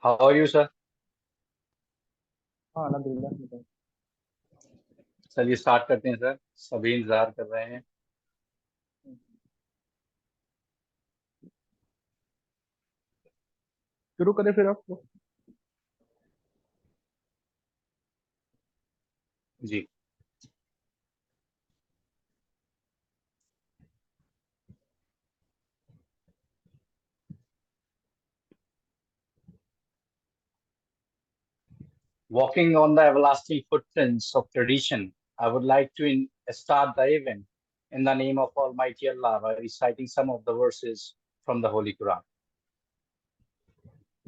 How are you, sir? हाँ अल्हम्दुलिल्लाह बताओ। चलिए स्टार्ट करते हैं सर। सभी इंतजार कर रहे हैं। शुरू करें फिर आपको। जी। Walking on the everlasting footprints of tradition, I would like to start the event in the name of Almighty Allah by reciting some of the verses from the Holy Quran.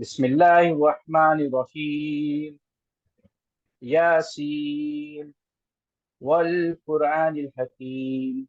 Bismillahir Rahmanir Rahim. Yasin wal Quranil Hakim.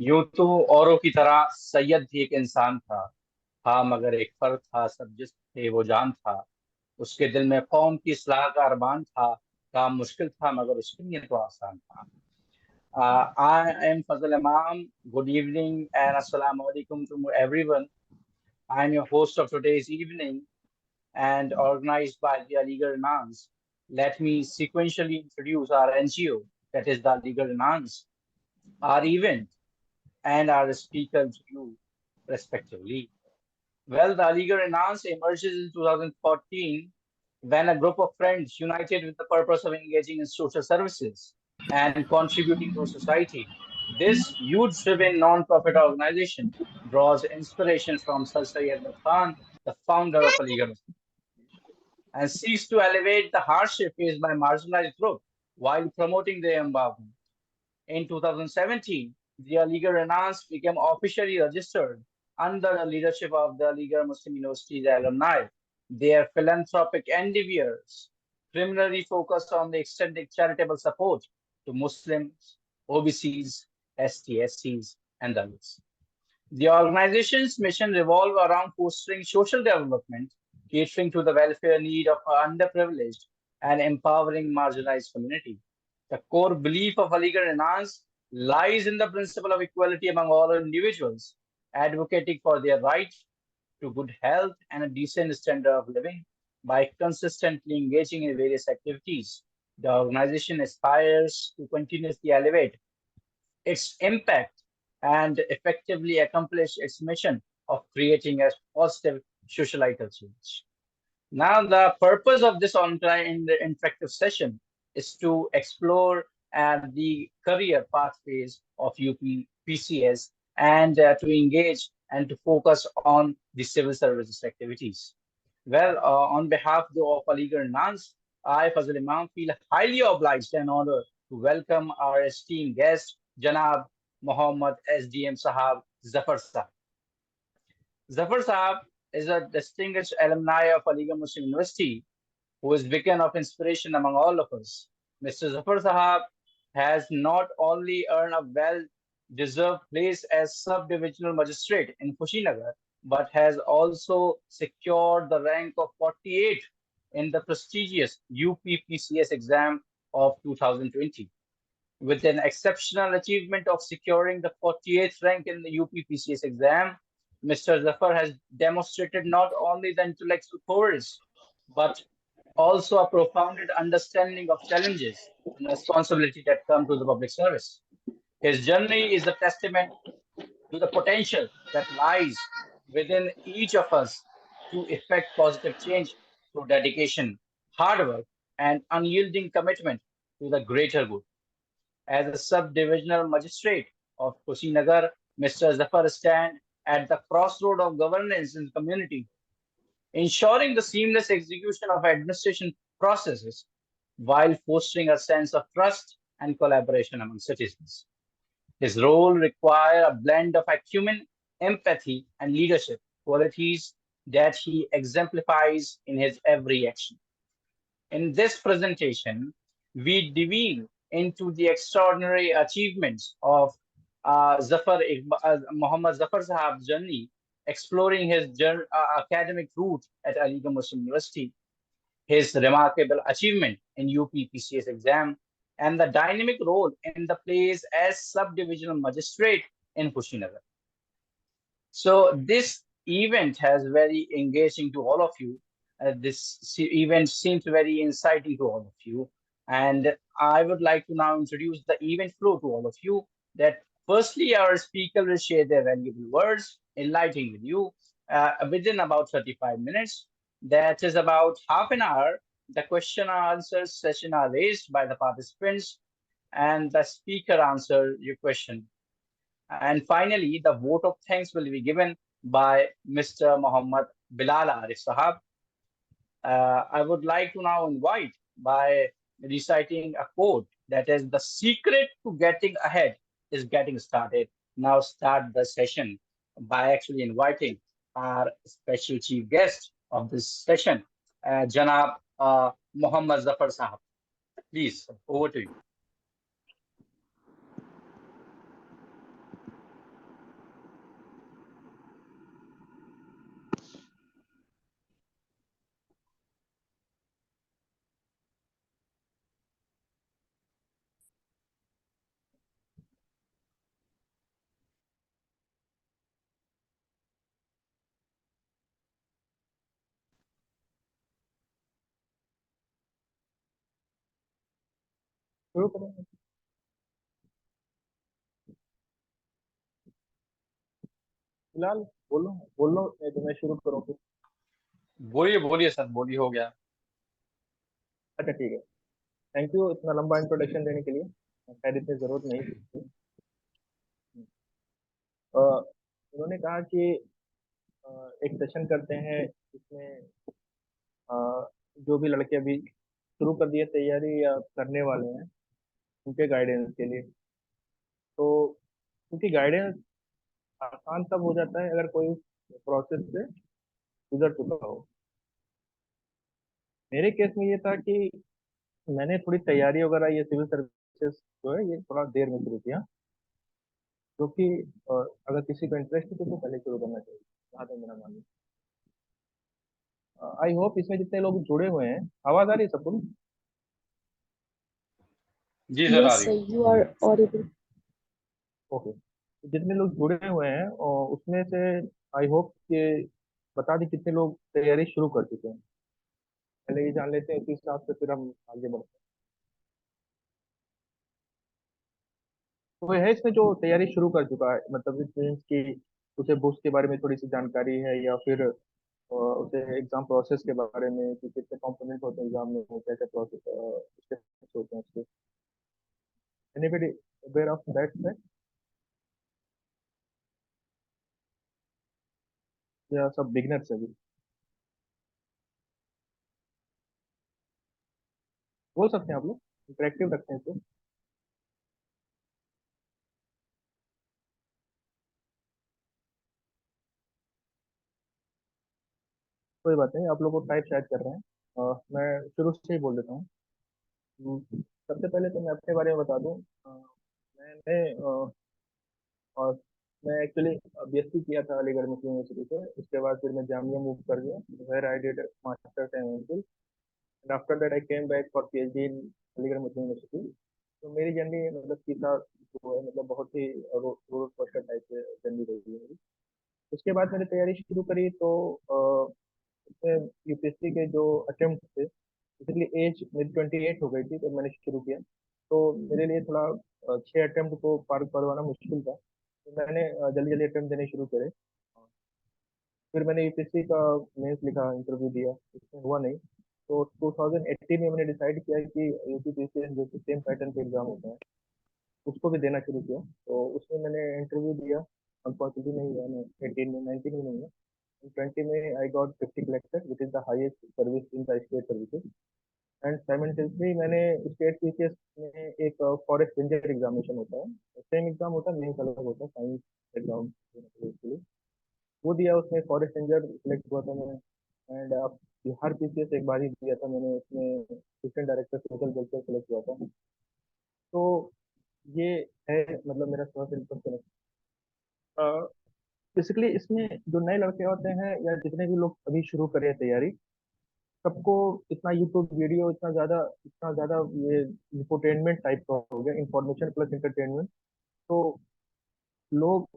यूं तो औरों की तरह सैयद भी एक इंसान था मगर एक फर्द था, सब जिस थे वो जान था। उसके दिल में कौम की इस्लाह का अरमान था। काम मुश्किल था मगर उसके लिए तो आसान था। I am Fazal Imam. Good evening and assalamu alaikum to everyone. I am your host of today's evening and organized by the Aligarh Renans. Let me sequentially introduce our NGO, that is the Aligarh Renans, our event, and our speaker to you, respectively. Well, the Aligarh Renans emerges in 2014 when a group of friends united with the purpose of engaging in social services and contributing to society. This youth-driven non-profit organization draws inspiration from Sir Syed Ahmad Khan, the founder of Aligarh, and seeks to elevate the hardship faced by marginalized groups while promoting their empowerment. In 2017, the Aligarh Renaissance became officially registered under the leadership of the Aligarh Muslim University's alumni. Their philanthropic endeavors primarily focused on the extending charitable support to Muslims, OBCs, STSCs, and others. The organization's mission revolves around fostering social development, catering to the welfare need of underprivileged, and empowering marginalized community. The core belief of Aligarh Renaissance lies in the principle of equality among all individuals, advocating for their right to good health and a decent standard of living. By consistently engaging in various activities, the organization aspires to continuously elevate its impact and effectively accomplish its mission of creating a positive societal change. Now, the purpose of this online interactive session is to explore the career pathways of UPPCS and to engage and to focus on the civil services activities. Well, on behalf of Aligarh Nans, I, Fazil Imam, feel highly obliged and honored to welcome our esteemed guest, Janab Muhammad SDM Sahab Zafar Sahab. Zafar Sahab is a distinguished alumni of Aligarh Muslim University who is beacon of inspiration among all of us. Mr. Zafar Sahab has not only earned a well-deserved place as sub-divisional magistrate in Kushinagar, but has also secured the rank of 48 in the prestigious UPPCS exam of 2020. With an exceptional achievement of securing the 48th rank in the UPPCS exam, Mr. Zafar has demonstrated not only the intellectual prowess, but also a profound understanding of challenges and responsibility that come to the public service. His journey is a testament to the potential that lies within each of us to effect positive change through dedication, hard work, and unyielding commitment to the greater good. As a sub-divisional magistrate of Kushinagar, Mr. Zafar stands at the crossroad of governance in the community, ensuring the seamless execution of administration processes while fostering a sense of trust and collaboration among citizens. His role requires a blend of acumen, empathy, and leadership, qualities that he exemplifies in his every action. In this presentation, we delve into the extraordinary achievements of Muhammad Zafar Sahab's journey, exploring his academic route at Aligarh Muslim University, his remarkable achievement in UPPCS exam, and the dynamic role in the plays as sub-divisional magistrate in Kushinagar. So this event has very engaging to all of you. Event seems very inciting to all of you. And I would like to now introduce the event flow to all of you. That firstly, our speaker will share their valuable words, enlightening with you within about 35 minutes. That is about half an hour. The question and answer session are raised by the participants, and the speaker answer your question. And finally, the vote of thanks will be given by Mr. Muhammad Bilal Arif Sahab. I would like to now invite by reciting a quote that is, the secret to getting ahead is getting started. Now start the session by actually inviting our special chief guest of this session, Janab Muhammad Zafar Sahab. Please, over to you. शुरू करें। फिलहाल बोलो बोलो, नहीं तो मैं शुरू करूँ फिर। बोलिए बोलिए सर, बोलिए, हो गया। अच्छा ठीक है, थैंक यू इतना लंबा इंट्रोडक्शन देने के लिए, शायद इतनी जरूरत नहीं थी। अ, उन्होंने कहा कि एक सेशन करते हैं इसमें अ, जो भी लड़के अभी शुरू कर दिए तैयारी या करने वाले हैं उनके गाइडेंस के लिए। तो क्योंकि गाइडेंस आसान तब हो जाता है अगर कोई प्रोसेस से गुजर चुका हो। मेरे केस में ये था कि मैंने थोड़ी तैयारी वगैरह ये सिविल सर्विसेज जो है ये थोड़ा देर में शुरू किया, जो कि अगर किसी को इंटरेस्ट है तो पहले शुरू करना चाहिए, जहाँ तक मेरा मानना है। आई होप इसमें जितने लोग जुड़े हुए हैं, आवाज आ रही है सबको? जी सर, आ Yes, रही sir, है। you are audible. ओके, जितने लोग जुड़े हुए हैं और उसमें से आई होप कि बता दें कितने लोग तैयारी शुरू कर चुके हैं। पहले ये जान लेते हैं, उसी हिसाब से फिर हम आगे बढ़ते हैं। तो है इसमें जो तैयारी शुरू कर चुका है, मतलब इट मीन्स कि उसे बुक्स के बारे में थोड़ी सी जानकारी है, या फिर उसे एग्जाम प्रोसेस के बारे में कि कितने कंपोनेंट होते हैं एग्जाम में, कैसे प्रोसेस स्टेप्स होते हैं उसके। एनीबॉडी अवेयर ऑफ दैट, या सब बिगनर्स है अभी? बोल सकते हैं आप लोग, इंटरेक्टिव रखते हैं इसको। कोई बात नहीं, आप लोग को टाइप शायद कर रहे हैं। मैं शुरू से ही बोल देता हूँ। सबसे पहले तो मैं अपने बारे में बता दूं। मैंने और मैं एक्चुअली बीएससी किया था अलीगढ़ मुस्लिम यूनिवर्सिटी से। उसके बाद फिर मैं जामिया मूव कर गया, where I did masters and MPhil, and after that I came back for PhD in Aligarh Muslim University. तो मेरी जर्नी मतलब सीधा जो है, मतलब बहुत ही रोलर कोस्टर टाइप से जर्नी रही है मेरी। उसके बाद मैंने तैयारी शुरू करी, तो उसमें यूपीएससी के जो अटेम्प्ट थे, बेसिकली एज मेरी 28 हो गई थी तो मैंने शुरू किया। तो मेरे लिए थोड़ा 6 अटेम्प्ट को पार करवाना मुश्किल था, तो मैंने जल्दी जल्दी अटेम्प्ट देने शुरू करे। फिर मैंने यूपीएससी का मेंस लिखा, इंटरव्यू दिया, उसमें हुआ नहीं। तो 2018 में मैंने डिसाइड किया कि यूपीपीसीएस जो कि सेम पैटर्न के एग्जाम होता है उसको भी देना शुरू किया। तो उसमें मैंने इंटरव्यू दिया, अनफॉर्चुनेटली नहीं हुआ। मैं 18 में, 19 में नहीं हुआ, 20 में I got 50 collected, which is the highest service in the state services. And simultaneously मैंने स्टेट पीसीएस में एक फॉरेस्ट रेंजर एग्जामिनेशन होता है, सेम एग्जाम होता है, मेंस अलग होता है, साइंस एग्जाम के लिए वो दिया, उसमें फॉरेस्ट रेंजर सिलेक्ट हुआ था मैं। एंड अब बिहार पीसीएस एक बार ही दिया था मैंने, उसमें assistant director social welfare select हुआ था। तो ये है मतलब मेरा सोर्स इनकम कनेक्ट। बेसिकली इसमें जो नए लड़के होते हैं या जितने भी लोग अभी शुरू करें तैयारी, सबको इतना यूट्यूब वीडियो इतना ज्यादा ये इंफोटेनमेंट टाइप का हो गया, इंफॉर्मेशन प्लस इंटरटेनमेंट। तो लोग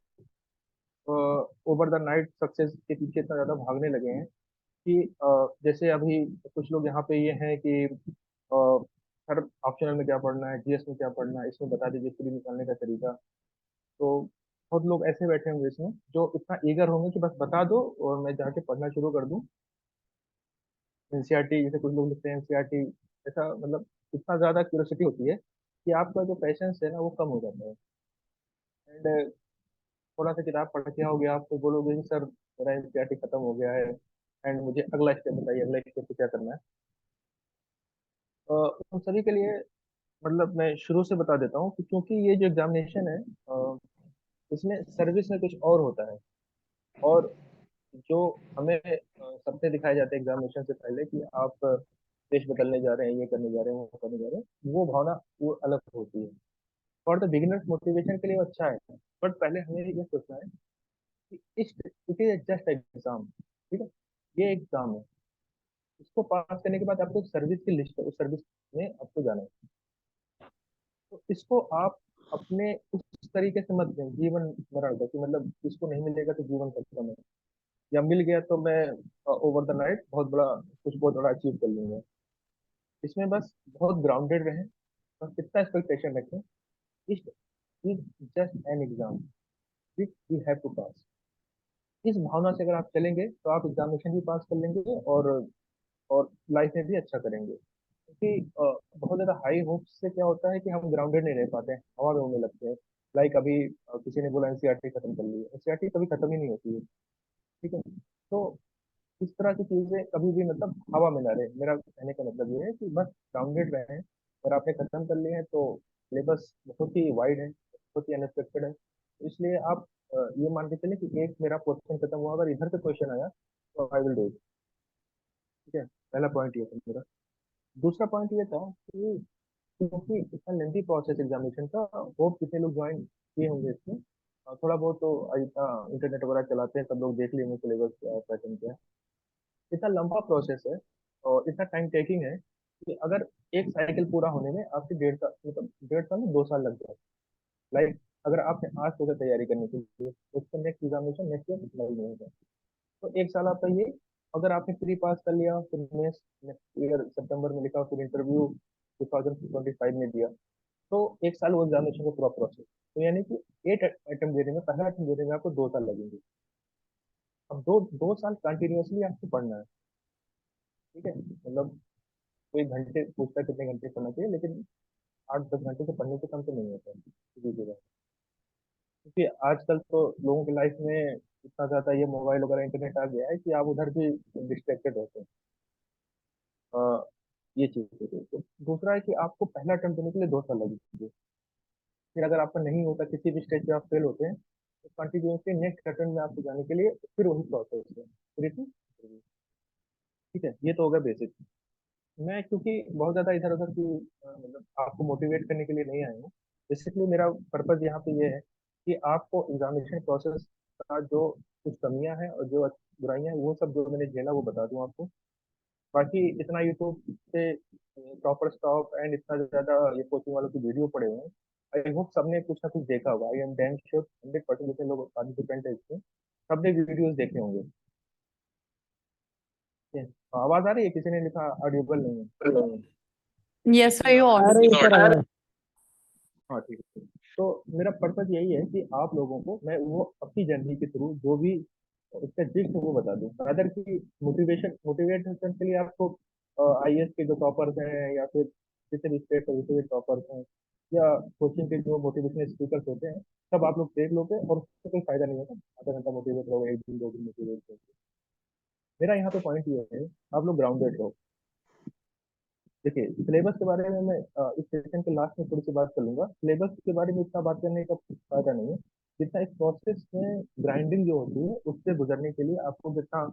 ओवर द नाइट सक्सेस के पीछे इतना ज्यादा भागने लगे हैं कि जैसे अभी कुछ लोग यहाँ पे ये हैं कि अ, हर ऑप्शनल में क्या पढ़ना है, जीएस में क्या पढ़ना है, इसमें बता दीजिए फ्री निकालने का तरीका। तो बहुत लोग ऐसे बैठे होंगे इसमें जो इतना ईगर होंगे कि बस बता दो और मैं जाके पढ़ना शुरू कर दूं। एनसीईआरटी जैसे कुछ लोग लिखते हैं एनसीईआरटी, ऐसा मतलब इतना ज्यादा क्यूरियोसिटी होती है कि आपका जो पैशंस है ना वो कम हो जाता है। एंड थोड़ा सा किताब पढ़ के आओगे आप तो बोलोगे कि सर मेरा एनसीईआरटी खत्म हो गया है एंड मुझे अगला स्टेप बताइए, अगला स्टेप पे क्या करना है। उन सभी के लिए मतलब मैं शुरू से बता देता हूँ कि क्योंकि ये जो एग्जामिनेशन है इसमें सर्विस में कुछ और होता है। और जो हमें सपने दिखाए जाते हैं एग्जामिनेशन से पहले कि आप देश बदलने जा रहे हैं, ये करने जा रहे हैं, वो करने जा रहे हैं, वो भावना वो अलग होती है। फॉर द बिगिनर्स मोटिवेशन के लिए वो अच्छा है, बट पहले हमें ये सोचना है कि इट इज जस्ट एग्जाम। ठीक है, ये एग्जाम है, इसको पास करने के बाद आपको एक सर्विस की लिस्ट है, उस सर्विस में आपको जाना है। तो इसको आप अपने उस तरीके से मत दें जीवन मरण का, कि मतलब इसको नहीं मिलेगा तो जीवन खत्म है, या मिल गया तो मैं ओवर द नाइट बहुत बड़ा अचीव कर लूंगा। इसमें बस बहुत ग्राउंडेड रहें, बस इतना एक्सपेक्टेशन रखें, it is just an exam which we have to pass. इस भावना से अगर आप चलेंगे तो आप एग्जामिनेशन भी पास कर लेंगे और लाइफ में भी अच्छा करेंगे। क्योंकि बहुत ज्यादा हाई होप से क्या होता है कि हम ग्राउंडेड नहीं रह पाते हैं, हवा में उड़ने लगते हैं। लाइक अभी किसी ने बोला एनसीईआरटी खत्म कर ली, एनसीईआरटी कभी खत्म ही नहीं होती है। ठीक है, तो इस तरह की चीजें कभी भी मतलब हवा में ना रहे, मेरा कहने का मतलब ये है कि बस ग्राउंडेड रहें। अगर आपने खत्म कर लिए हैं तो सिलेबस बहुत ही वाइड है, बहुत ही अनएक्सपेक्टेड है, तो इसलिए आप ये मान के चले कि एक मेरा पोर्शन खत्म हुआ, अगर इधर से क्वेश्चन आया तो आई विल डू इट। ठीक है, पहला पॉइंट ये था मेरा। दूसरा पॉइंट ये था कि क्योंकि इतना लेंथी प्रोसेस एग्जामिनेशन का, होप कितने लोग ज्वाइन किए होंगे इसमें, थोड़ा बहुत तो इंटरनेट वगैरह चलाते हैं, सब लोग देख लिए होंगे सिलेबस क्या पैटर्न क्या है। इतना लंबा प्रोसेस है और इतना टाइम टेकिंग है कि अगर एक साइकिल पूरा होने में आपके 1.5 साल, मतलब 1.5 साल में 2 साल लग जाए। लाइक अगर आपने आज से तैयारी करने के लिए, उसका नेक्स्ट एग्जामिनेशन नेक्स्ट ईयर जुलाई में होगा, तो एक साल आपका ये, अगर आपने प्री पास कर लिया, फिर नेक्स्ट ईयर सितंबर में लिखा, फिर इंटरव्यू 2025 में दिया, तो एक साल वो एग्जामिनेशन का पूरा प्रोसेस। तो यानी कि 8 अटेम्प्ट देने में, पहला अटेम्प्ट देने में आपको 2 साल लगेंगे। अब दो दो साल कंटिन्यूअसली आपको पढ़ना है। ठीक है, मतलब कोई घंटे पूछता है कितने घंटे पढ़ना चाहिए, लेकिन 8-10 घंटे से पढ़ने से कम तो नहीं होता है किसी जगह। क्योंकि आजकल तो लोगों की लाइफ में इतना ज्यादा ये मोबाइल वगैरह इंटरनेट आ गया है कि आप उधर भी डिस्ट्रैक्टेड होते हैं। अ, ये चीज है। तो दूसरा है कि आपको पहला अटेम्प्ट देने के लिए 2 साल लगेंगे। फिर अगर आपका नहीं होता, किसी भी स्टेज पे आप फेल होते हैं, तो कंटिन्यूसली नेक्स्ट अटेम्प्ट में आपको जाने के लिए फिर वही प्रोसेस है, फिर इसी। ठीक है, ये तो होगा बेसिक। मैं क्योंकि बहुत ज्यादा इधर उधर की मतलब आपको मोटिवेट करने के लिए नहीं आया हूँ। बेसिकली मेरा पर्पज यहाँ पे ये है कि आपको एग्जामिनेशन प्रोसेस का जो कुछ कमियां हैं और जो बुराइयां हैं, वो सब जो मैंने झेला वो बता दूं आपको। बाकी इतना यूट्यूब से टॉपर स्टॉप एंड इतना ज्यादा ये कोचिंग वालों की वीडियो पड़े हुए हैं, आई होप सबने कुछ ना कुछ देखा होगा। आई एम डैम श्योर 100% जितने लोग पार्टिसिपेंट है इसमें, सबने वीडियोस देखे होंगे। ठीक है? आवाज आ रही है? किसी ने लिखा ऑडिबल नहीं है। Yes, sir, you uh are. रही है सर Sir, आवाज? हाँ ठीक है। तो मेरा पर्पज यही है कि आप लोगों को मैं वो अपनी जर्नी के थ्रू जो भी उसका जिस्ट है वो बता दूं, अदर की मोटिवेशन के लिए आपको आईएएस के जो टॉपर्स हैं या फिर किसी भी स्टेट के टॉपर्स हैं या कोचिंग के जो मोटिवेशनल स्पीकर्स होते हैं, सब आप लोग देख लोगे और उससे कोई फायदा नहीं होगा। आधा घंटा मोटिवेट रहो, एक दिन 2 दिन मोटिवेट रहो। मेरा यहाँ पे पॉइंट ये है, आप लोग ग्राउंडेड रहो। देखिए, सिलेबस के बारे में मैं इस सेशन के लास्ट में थोड़ी सी बात कर लूंगा। सिलेबस के बारे में इतना बात करने का फायदा नहीं है, जितना इस प्रोसेस में ग्राइंडिंग जो होती है उससे गुजरने के लिए आपको कितना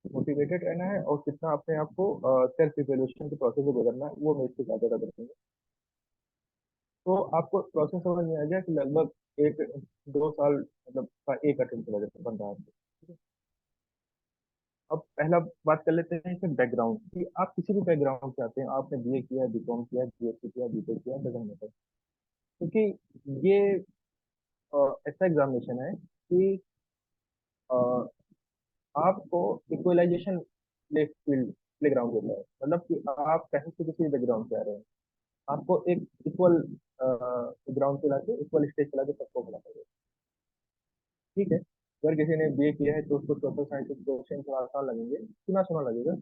मोटिवेटेड रहना है और कितना अपने आप को सेल्फ इवेल्युएशन के प्रोसेस से गुजरना है, वो मैं इससे ज्यादा करूँगा। तो आपको प्रोसेस समझ में आ गया कि लगभग 1-2 साल मतलब का एक अटेम्प्ट की वजह से बन रहा है। ठीक है? अब पहला बात कर लेते हैं कि बैकग्राउंड कि आप किसी भी बैकग्राउंड से आते हैं, आपने बीए किया, बीकॉम किया, बीएससी किया, बीटेक किया, डजंट मैटर। क्योंकि ये ऐसा एग्जामिनेशन है कि अ, आपको equalization play field playground देता है। मतलब कि आप कहीं से किसी बैकग्राउंड से आ रहे हैं, आपको एक इक्वल ग्राउंड पे लाके इक्वल स्टेज पे लाके सबको खड़ा करेगा। ठीक है, अगर किसी ने बीए किया है तो उसको सोशल साइंस के क्वेश्चन थोड़ा आसान लगेंगे, सुना सुना लगेगा।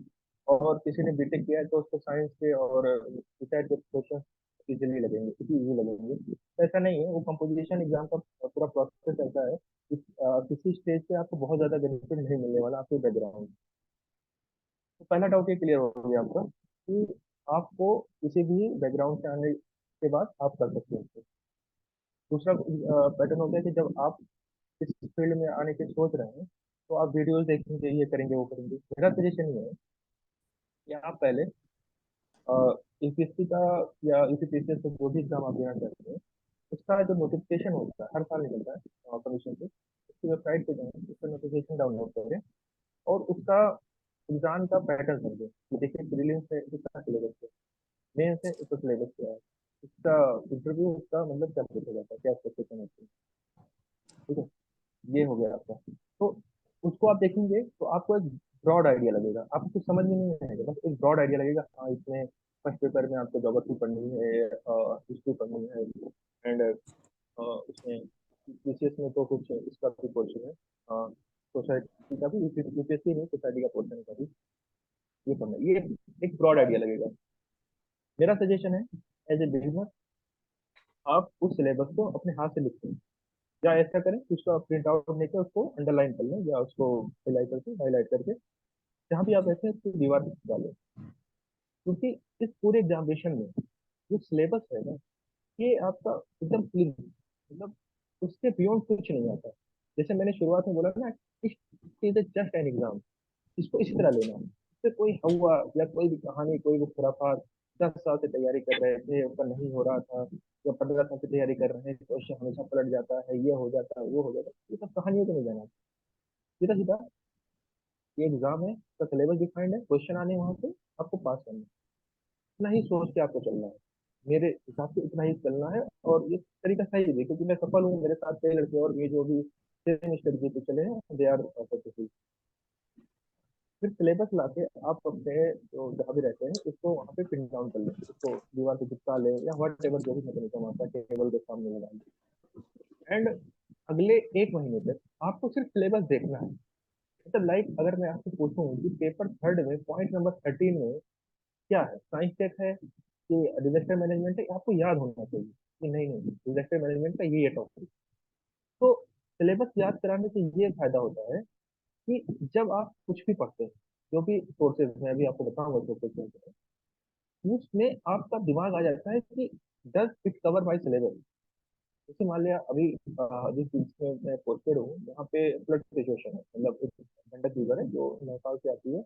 और किसी ने बीटेक किया है तो उसको साइंस के और विषय के क्वेश्चन इजीली लगेंगे, इजी लगेंगे। तो ऐसा नहीं है, वो कंपोजिशन एग्जाम का पूरा प्रोसेस ऐसा है कि किसी स्टेज पे आपको बहुत ज्यादा बेनिफिट नहीं मिलने वाला आपके बैकग्राउंड। तो पहला डाउट ये क्लियर हो गया आपका कि आपको किसी भी बैकग्राउंड से आने के बाद आप कर सकते हैं। दूसरा पैटर्न हो गया कि जब आप इस फील्ड में आने की सोच रहे हैं तो आप वीडियोस देखेंगे, ये करेंगे वो करेंगे। मेरा सजेशन ये है कि आप पहले यूपीएससी का या यूपीपीएससी से जो भी एग्जाम आप देना चाहते हैं उसका जो नोटिफिकेशन होता है हर साल निकलता है कमीशन से, उसकी वेबसाइट पे जाएं, उसका नोटिफिकेशन डाउनलोड करें और उसका एग्जाम का पैटर्न समझें कि देखिए प्रीलिम्स है इसका सिलेबस है, मेंस है इसका सिलेबस क्या है, इसका इंटरव्यू उसका मतलब क्या पूछा जाता है, क्या एक्सपेक्टेशन होती है। ठीक है, ये हो गया आपका। तो उसको आप देखेंगे तो आपको एक ब्रॉड आइडिया लगेगा, आपको कुछ समझ में नहीं आएगा, बस एक ब्रॉड आइडिया लगेगा। हाँ, इसमें फर्स्ट पेपर में आपको ज्योग्राफी पढ़नी है, हिस्ट्री पढ़नी है, एंड उसमें बीसीएस में तो कुछ इसका भी पोर्शन है, सोसाइटी का भी, यूपीएससी में सोसाइटी का पोर्शन का भी ये पढ़ना है। ये एक ब्रॉड आइडिया लगेगा। मेरा सजेशन है एज ए बिगिनर आप उस सिलेबस को अपने हाथ से लिखें, या ऐसा करें कि उसका प्रिंट आउट लेकर उसको अंडरलाइन कर लें या उसको हाईलाइट करके जहाँ भी आप बैठे हैं उसको दीवार पे चिपका लें। क्योंकि इस पूरे एग्जामिनेशन में जो सिलेबस है ना, ये आपका एकदम क्लीन, मतलब उसके बियॉन्ड कुछ नहीं आता। जैसे मैंने शुरुआत में बोला था ना, इज जस्ट एन एग्जाम, इसको इसी तरह लेना है। इससे कोई हुआ या कोई भी कहानी, कोई भी खुराफात, 10 साल से तैयारी कर रहे थे उनका नहीं हो रहा था, या 15 साल से तैयारी कर रहे हैं क्वेश्चन हमेशा पलट जाता है, ये हो जाता है वो हो जाता है, ये सब कहानियों को नहीं जाना। सीधा सीधा ये एग्जाम है, उसका सिलेबस डिफाइंड है, क्वेश्चन आने वहां से, आपको पास करना है। इतना ही सोच के आपको चलना है, मेरे हिसाब से इतना ही चलना है। और ये तरीका सही है क्योंकि मैं सफल हूँ, मेरे साथ कई लड़के और ये जो भी सेम स्टडी पे चले हैं दे आर सक्सेसफुल। फिर सिलेबस लाके आप अपने जो जहाँ भी रहते हैं उसको वहाँ पे प्रिंट डाउन कर लें, उसको दीवार पे चिपका लें या वट एवर जो भी मैकेनिज्म आता है टेबल के सामने लगा लें। एंड अगले 1 महीने तक आपको सिर्फ सिलेबस देखना है। मतलब लाइक अगर मैं आपसे पूछूं कि पेपर थर्ड में पॉइंट नंबर 13 में क्या है, साइंस टेक है कि डिजास्टर मैनेजमेंट है, आपको याद होना चाहिए कि नहीं नहीं डिजास्टर मैनेजमेंट का ये टॉपिक। तो सिलेबस याद कराने से ये फायदा होता है कि जब आप कुछ भी पढ़ते हैं, जो भी सोर्सेज मैं अभी आपको बताऊंगा सोर्सेज, उसमें आपका दिमाग आ जाता है कि does it cover my syllabus. जैसे मान लिया अभी जिस चीज में मैं पोस्टेड हूँ यहाँ पे फ्लड सिचुएशन है, मतलब एक गंडक रिवर है जो नेपाल से आती है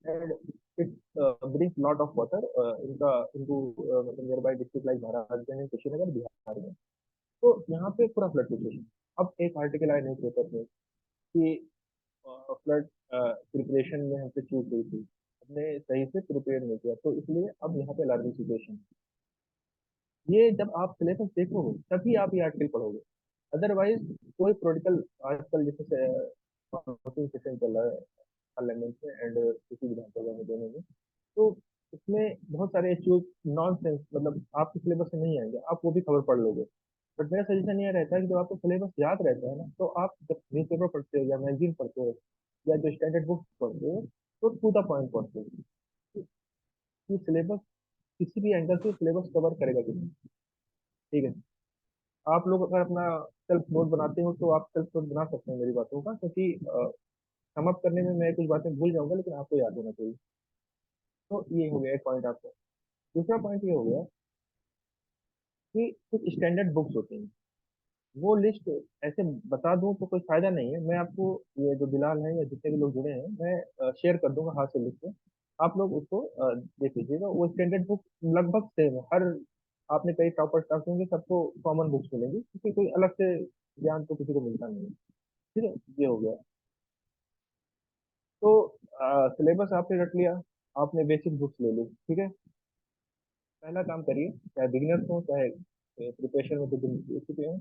and it brings lot of water इनका इनटू मतलब near by district like Maharajganj and Kushinagar Bihar में। तो यहाँ पे पूरा फ्लड सिचुएशन। अब एक आर्टिकल आया न्यूज पेपर में कि फ्लड प्रिपरेशन में हमसे चूक हुई थी, हमने सही से प्रिपेयर नहीं किया तो इसलिए अब यहाँ पे अलार्मिंग सिचुएशन। ये जब आप सिलेबस देखोगे तभी आप ये आर्टिकल पढ़ोगे, अदरवाइज कोई पॉलिटिकल आजकल जैसे सेशन चल रहा है पार्लियामेंट में एंड किसी विधानसभा में दोनों में, तो इसमें बहुत सारे इश्यूज नॉन सेंस मतलब आपके सिलेबस में नहीं आएंगे, आप वो भी खबर पढ़ लोगे। बट मेरा सजेशन ये रहता है कि जब आपको सिलेबस याद रहता है ना, तो आप जब न्यूज़पेपर पढ़ते हो या मैगजीन पढ़ते हो या जो स्टैंडर्ड बुक पढ़ते हो तो टू द पॉइंट पढ़ते हो कि सिलेबस किसी भी एंगल से सिलेबस कवर करेगा कि नहीं। ठीक है, आप लोग अगर अपना सेल्फ नोट बनाते हो तो आप सेल्फ नोट बना सकते हैं मेरी बातों का, क्योंकि सम अप करने में मैं कुछ बातें भूल जाऊंगा लेकिन आपको याद होना चाहिए। तो ये हो गया एक पॉइंट आपका। दूसरा पॉइंट ये हो गया कि कुछ स्टैंडर्ड बुक्स होती हैं, वो लिस्ट ऐसे बता दूं तो कोई फायदा नहीं है। मैं आपको, ये जो बिलाल है या जितने भी लोग जुड़े हैं, मैं शेयर कर दूंगा हाथ से लिख के, आप लोग उसको देख लीजिएगा। वो स्टैंडर्ड बुक लगभग सेम है हर, आपने कई टॉपर स्टाफ होंगे, सबको कॉमन बुक्स मिलेंगी, क्योंकि कोई अलग से ज्ञान तो किसी को मिलता नहीं है। ठीक है, ये हो गया। तो सिलेबस आपने रख लिया, आपने बेसिक बुक्स ले ली, ठीक है। पहला काम करिए, चाहे बिगिनर्स हो चाहे प्रिपरेशन में कुछ चुके हो,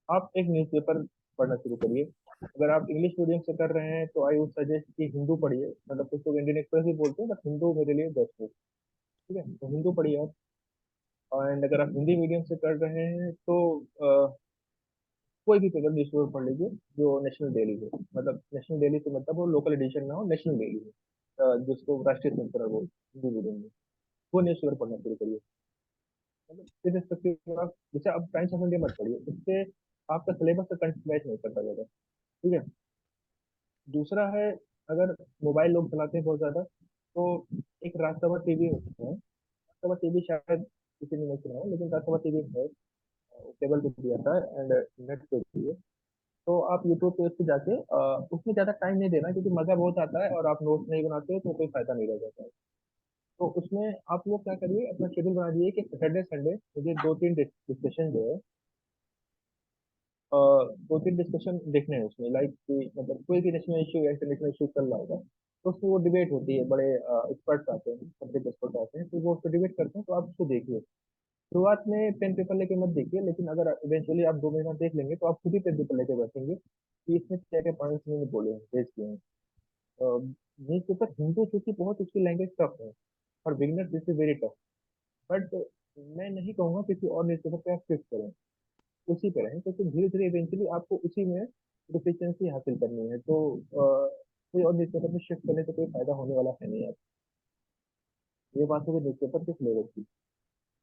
आप एक न्यूज़पेपर पढ़ना शुरू करिए। अगर आप इंग्लिश मीडियम से कर रहे हैं तो आई वुड सजेस्ट कि हिंदू पढ़िए, मतलब कुछ लोग इंडियन एक्सप्रेस भी बोलते हैं, बट हिंदू मेरे लिए बेस्ट है। ठीक है, तो हिंदू पढ़िए आप। एंड अगर आप हिंदी मीडियम से कर रहे हैं तो कोई भी पेपर न्यूज़पेपर पढ़ लीजिए जो नेशनल डेली हो, मतलब नेशनल डेली से मतलब वो लोकल एडिशन ना हो, नेशनल डेली हो, जिसको राष्ट्रीय संस्करण हो हिंदी मीडियम में, वो न्यूज़पेपर पढ़ना शुरू करिए। मतलब इस रिस्पेक्टिव आप, जैसे आप टाइम्स ऑफ इंडिया मत पढ़िए, उससे आपका सिलेबस से कंटेंट मैच नहीं करता ज़्यादा। ठीक है। दूसरा है, अगर मोबाइल लोग चलाते हैं बहुत ज़्यादा, तो एक राजसभा टीवी होता है, राजसभा टीवी शायद किसी ने नहीं सुना हो, लेकिन राजसभा टीवी है, केबल पे भी आता है एंड नेट पे भी है। तो आप यूट्यूब पे उससे जाके उसमें ज़्यादा टाइम नहीं देना, क्योंकि मज़ा बहुत आता है और आप नोट्स नहीं बनाते हो तो कोई फायदा नहीं रह जाता है। तो उसमें आप लोग क्या करिए, अपना शेड्यूल बना दिए कि सैटरडे संडे मुझे दो तीन डिस्कशन जो है, दो तीन डिस्कशन देखने हैं उसमें, लाइक मतलब कोई भी नेशनल इशू या इंटरनेशनल इशू चल रहा होगा, तो उसमें वो डिबेट होती है, बड़े एक्सपर्ट्स आते हैं, सब्जेक्ट एक्सपर्ट आते हैं, तो वो उसको डिबेट करते हैं, तो आप उसको देखिए। शुरुआत में पेन पेपर लेके मत देखिए, लेकिन अगर इवेंचुअली आप 2 महीना देख लेंगे तो आप खुद ही पेन पेपर लेके बैठेंगे कि इसमें क्या क्या पॉइंट्स मैंने बोले हैं, रेज किए हैं। न्यूज पेपर हिंदू चूंकि बहुत, उसकी लैंग्वेज टफ है, और beginner this is very tough, but मैं नहीं कहूँगा किसी और न्यूज पेपर पे आप शिफ्ट करें, उसी पे रहें, क्योंकि धीरे धीरे इवेंचुअली आपको उसी में प्रोफिशिएंसी हासिल करनी है। तो कोई और न्यूज़पेपर में शिफ्ट करने से कोई फायदा होने वाला है नहीं। आप, ये बात होगी न्यूज़पेपर के फ्लेवर की।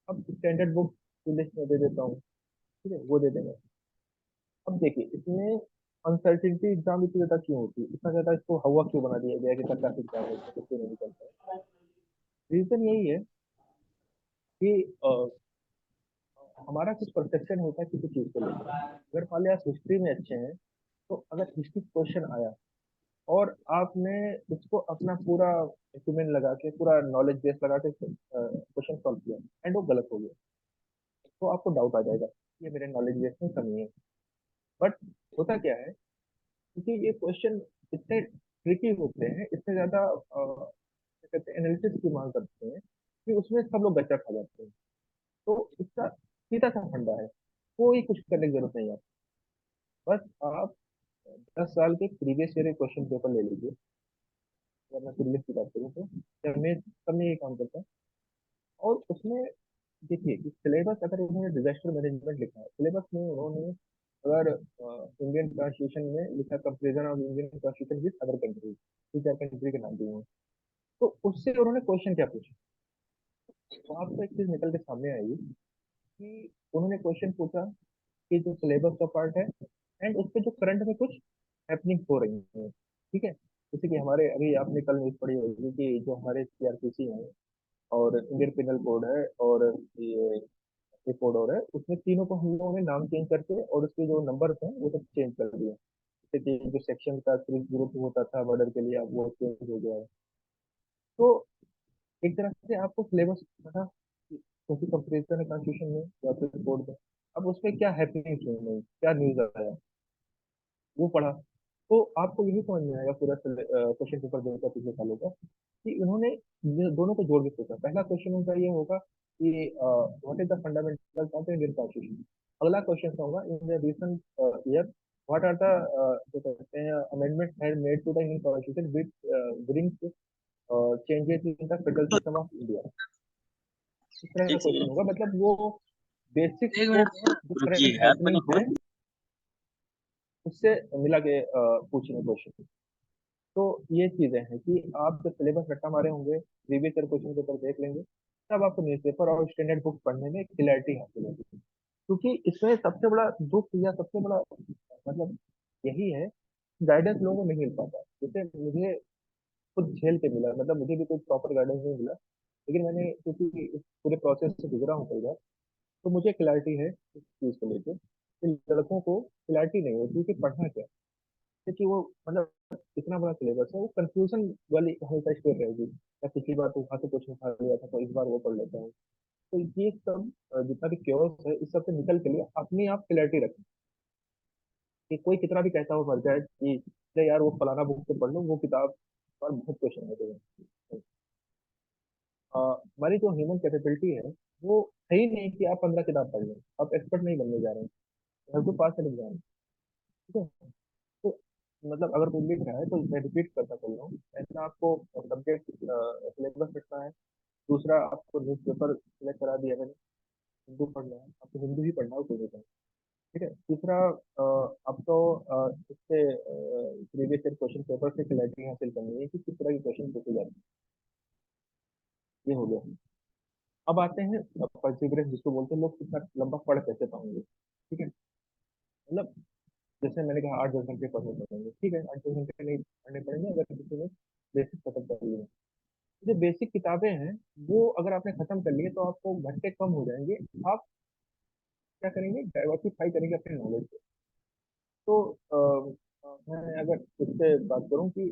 अब स्टैंडर्ड बुक की लिस्ट में दे देता हूँ, ठीक है, वो दे देंगे। अब देखिए, इसमें अनसर्टिनिटी एग्जाम इतनी ज्यादा क्यों होती है, इतना ज्यादा इसको हवा क्यों बना दिया गया है कि करना एग्जाम है, इसमें कुछ क्यों नहीं निकलता है। रीजन यही है कि हमारा कुछ परसेप्शन होता है किसी चीज को लेकर। अगर मान लिया आप हिस्ट्री में अच्छे हैं, तो अगर हिस्ट्री क्वेश्चन आया और आपने उसको अपना पूरा एक्यूमेंट लगा के, पूरा नॉलेज बेस लगा के क्वेश्चन सॉल्व किया एंड वो गलत हो गया, तो आपको डाउट आ जाएगा कि ये मेरे नॉलेज बेस में कमी है। बट होता क्या है, क्योंकि ये क्वेश्चन इतने ट्रिकी होते हैं, इतने ज्यादा क्या कहते हैं, एनालिसिस की मांग करते हैं, कि उसमें सब लोग गच्चा खा जाते हैं। तो इसका सीधा सा फंडा है, कोई कुछ करने की जरूरत नहीं है। बस आप 10 साल के प्रीवियस ईयर के क्वेश्चन पेपर ले लीजिए, अगर मैं प्रीवियस की बात करूँ तो सब में ये काम करता है। और उसमें देखिए कि सिलेबस, अगर उन्होंने डिजास्टर मैनेजमेंट लिखा है सिलेबस में, उन्होंने अगर इंडियन कॉन्स्टिट्यूशन में लिखा comparison of Indian constitution with other countries, 3 4 country के नाम दिए हैं, तो उससे उन्होंने क्वेश्चन क्या पूछा, तो आपको एक चीज निकल के सामने आएगी कि उन्होंने क्वेश्चन पूछा कि जो सिलेबस का पार्ट है एंड उस पे जो करंट में कुछ हैपनिंग हो रही है। ठीक है, जैसे कि हमारे अभी आपने कल न्यूज पढ़ी होगी कि जो हमारे सीआरपीसी है और इंडियन पिनल कोड है और ये एक कोड और है, उसमें तीनों को हम लोगों ने नाम चेंज करके और उसके जो नंबर हैं वो सब चेंज कर दिए। जैसे कि जो सेक्शन का ग्रुप होता था बॉर्डर के लिए, अब वो चेंज हो गया है। तो एक तरह से आपको सिलेबस पता, क्योंकि कंपेरिजन है कॉन्स्टिट्यूशन में या फिर कोड में, अब उसमें क्या हैपनिंग क्यों नहीं, क्या न्यूज आया, वो पढ़ा, तो आपको यही समझ में आएगा पूरा क्वेश्चन पेपर देकर पिछले सालों का, कि उन्होंने ये दोनों को जोड़ के सोचा। पहला क्वेश्चन उनका ये होगा कि what is the fundamentals of Indian constitution. अगला क्वेश्चन होगा in the recent year what are the जो कहते हैं amendment had made to the Indian constitution which brings changes in the federal system of India. इस तरह का एक question second, होगा, मतलब वो बेसिक्स एक को मिनट जो रुकिए करंट यार, मैंने हैपनिंग है बहुत उससे मिला के पूछेंगे क्वेश्चन। तो ये चीजें हैं कि आप जब सिलेबस रट्टा मारे होंगे, प्रीवियस ईयर क्वेश्चन पेपर देख लेंगे, तब आपको न्यूज़पेपर और स्टैंडर्ड बुक पढ़ने में क्लैरिटी हासिल होगी। क्योंकि इसमें सबसे बड़ा दुख या सबसे बड़ा मतलब यही है, गाइडेंस लोगों को नहीं मिल पाता। जैसे मुझे खुद झेल के मिला, मतलब मुझे भी कोई प्रॉपर गाइडेंस नहीं मिला, लेकिन मैंने क्योंकि इस पूरे प्रोसेस से गुजरा हूँ कई बार, तो मुझे क्लैरिटी है इस चीज़ को लेकर कि लड़कों को क्लैरिटी नहीं होती कि पढ़ना क्या है। क्योंकि वो मतलब इतना बड़ा सिलेबस है, वो कंफ्यूजन वाली हमेशा स्टेट रहेगी, या पिछली बार तो वहाँ से क्वेश्चन उठा लिया था तो इस बार वो पढ़ लेता हूँ। तो ये सब जितना भी क्योस है, इस सब से निकल के लिए अपने आप क्लैरिटी रखें कि कोई कितना भी कहता हो मर जाए कि अरे यार वो फलाना बुक से पढ़ लो, वो किताब पर बहुत क्वेश्चन होते हैं। हमारी जो ह्यूमन कैपेबिलिटी है वो है ही नहीं कि आप 15 किताब पढ़ लें। आप एक्सपर्ट नहीं बनने जा रहे हैं, have to pass an exam. ठीक है। तो मतलब अगर कोई लिख रहा है तो मैं रिपीट करता चल रहा हूँ, ऐसा आपको सब्जेक्ट सिलेबस रखना है। दूसरा, आपको न्यूज़ पेपर सिलेक्ट करा दिया मैंने, हिंदू पढ़ना है आपको, हिंदू ही पढ़ना है, कोई नहीं पढ़ना। ठीक है। तीसरा, आपको इससे प्रीवियस ईयर क्वेश्चन पेपर से क्लैरिटी हासिल करनी है कि किस तरह के क्वेश्चन पूछे जाते हैं। ये हो गया। अब आते हैं परसिवरेंस जिसको बोलते हैं, लोग कितना लंबा पढ़ कैसे पाएंगे। ठीक है। मतलब जैसे मैंने कहा 8-10 घंटे पढ़ने पड़ेंगे, ठीक है, 8-10 घंटे नहीं पढ़ने पड़ेंगे अगर किसी ने बेसिक खत्म कर लिए। जो बेसिक किताबें हैं वो अगर आपने खत्म कर लिए तो आपको घंटे कम हो जाएंगे। आप क्या करेंगे, डाइवर्सिफाई करेंगे अपने नॉलेज को। तो मैं अगर इससे बात करूं कि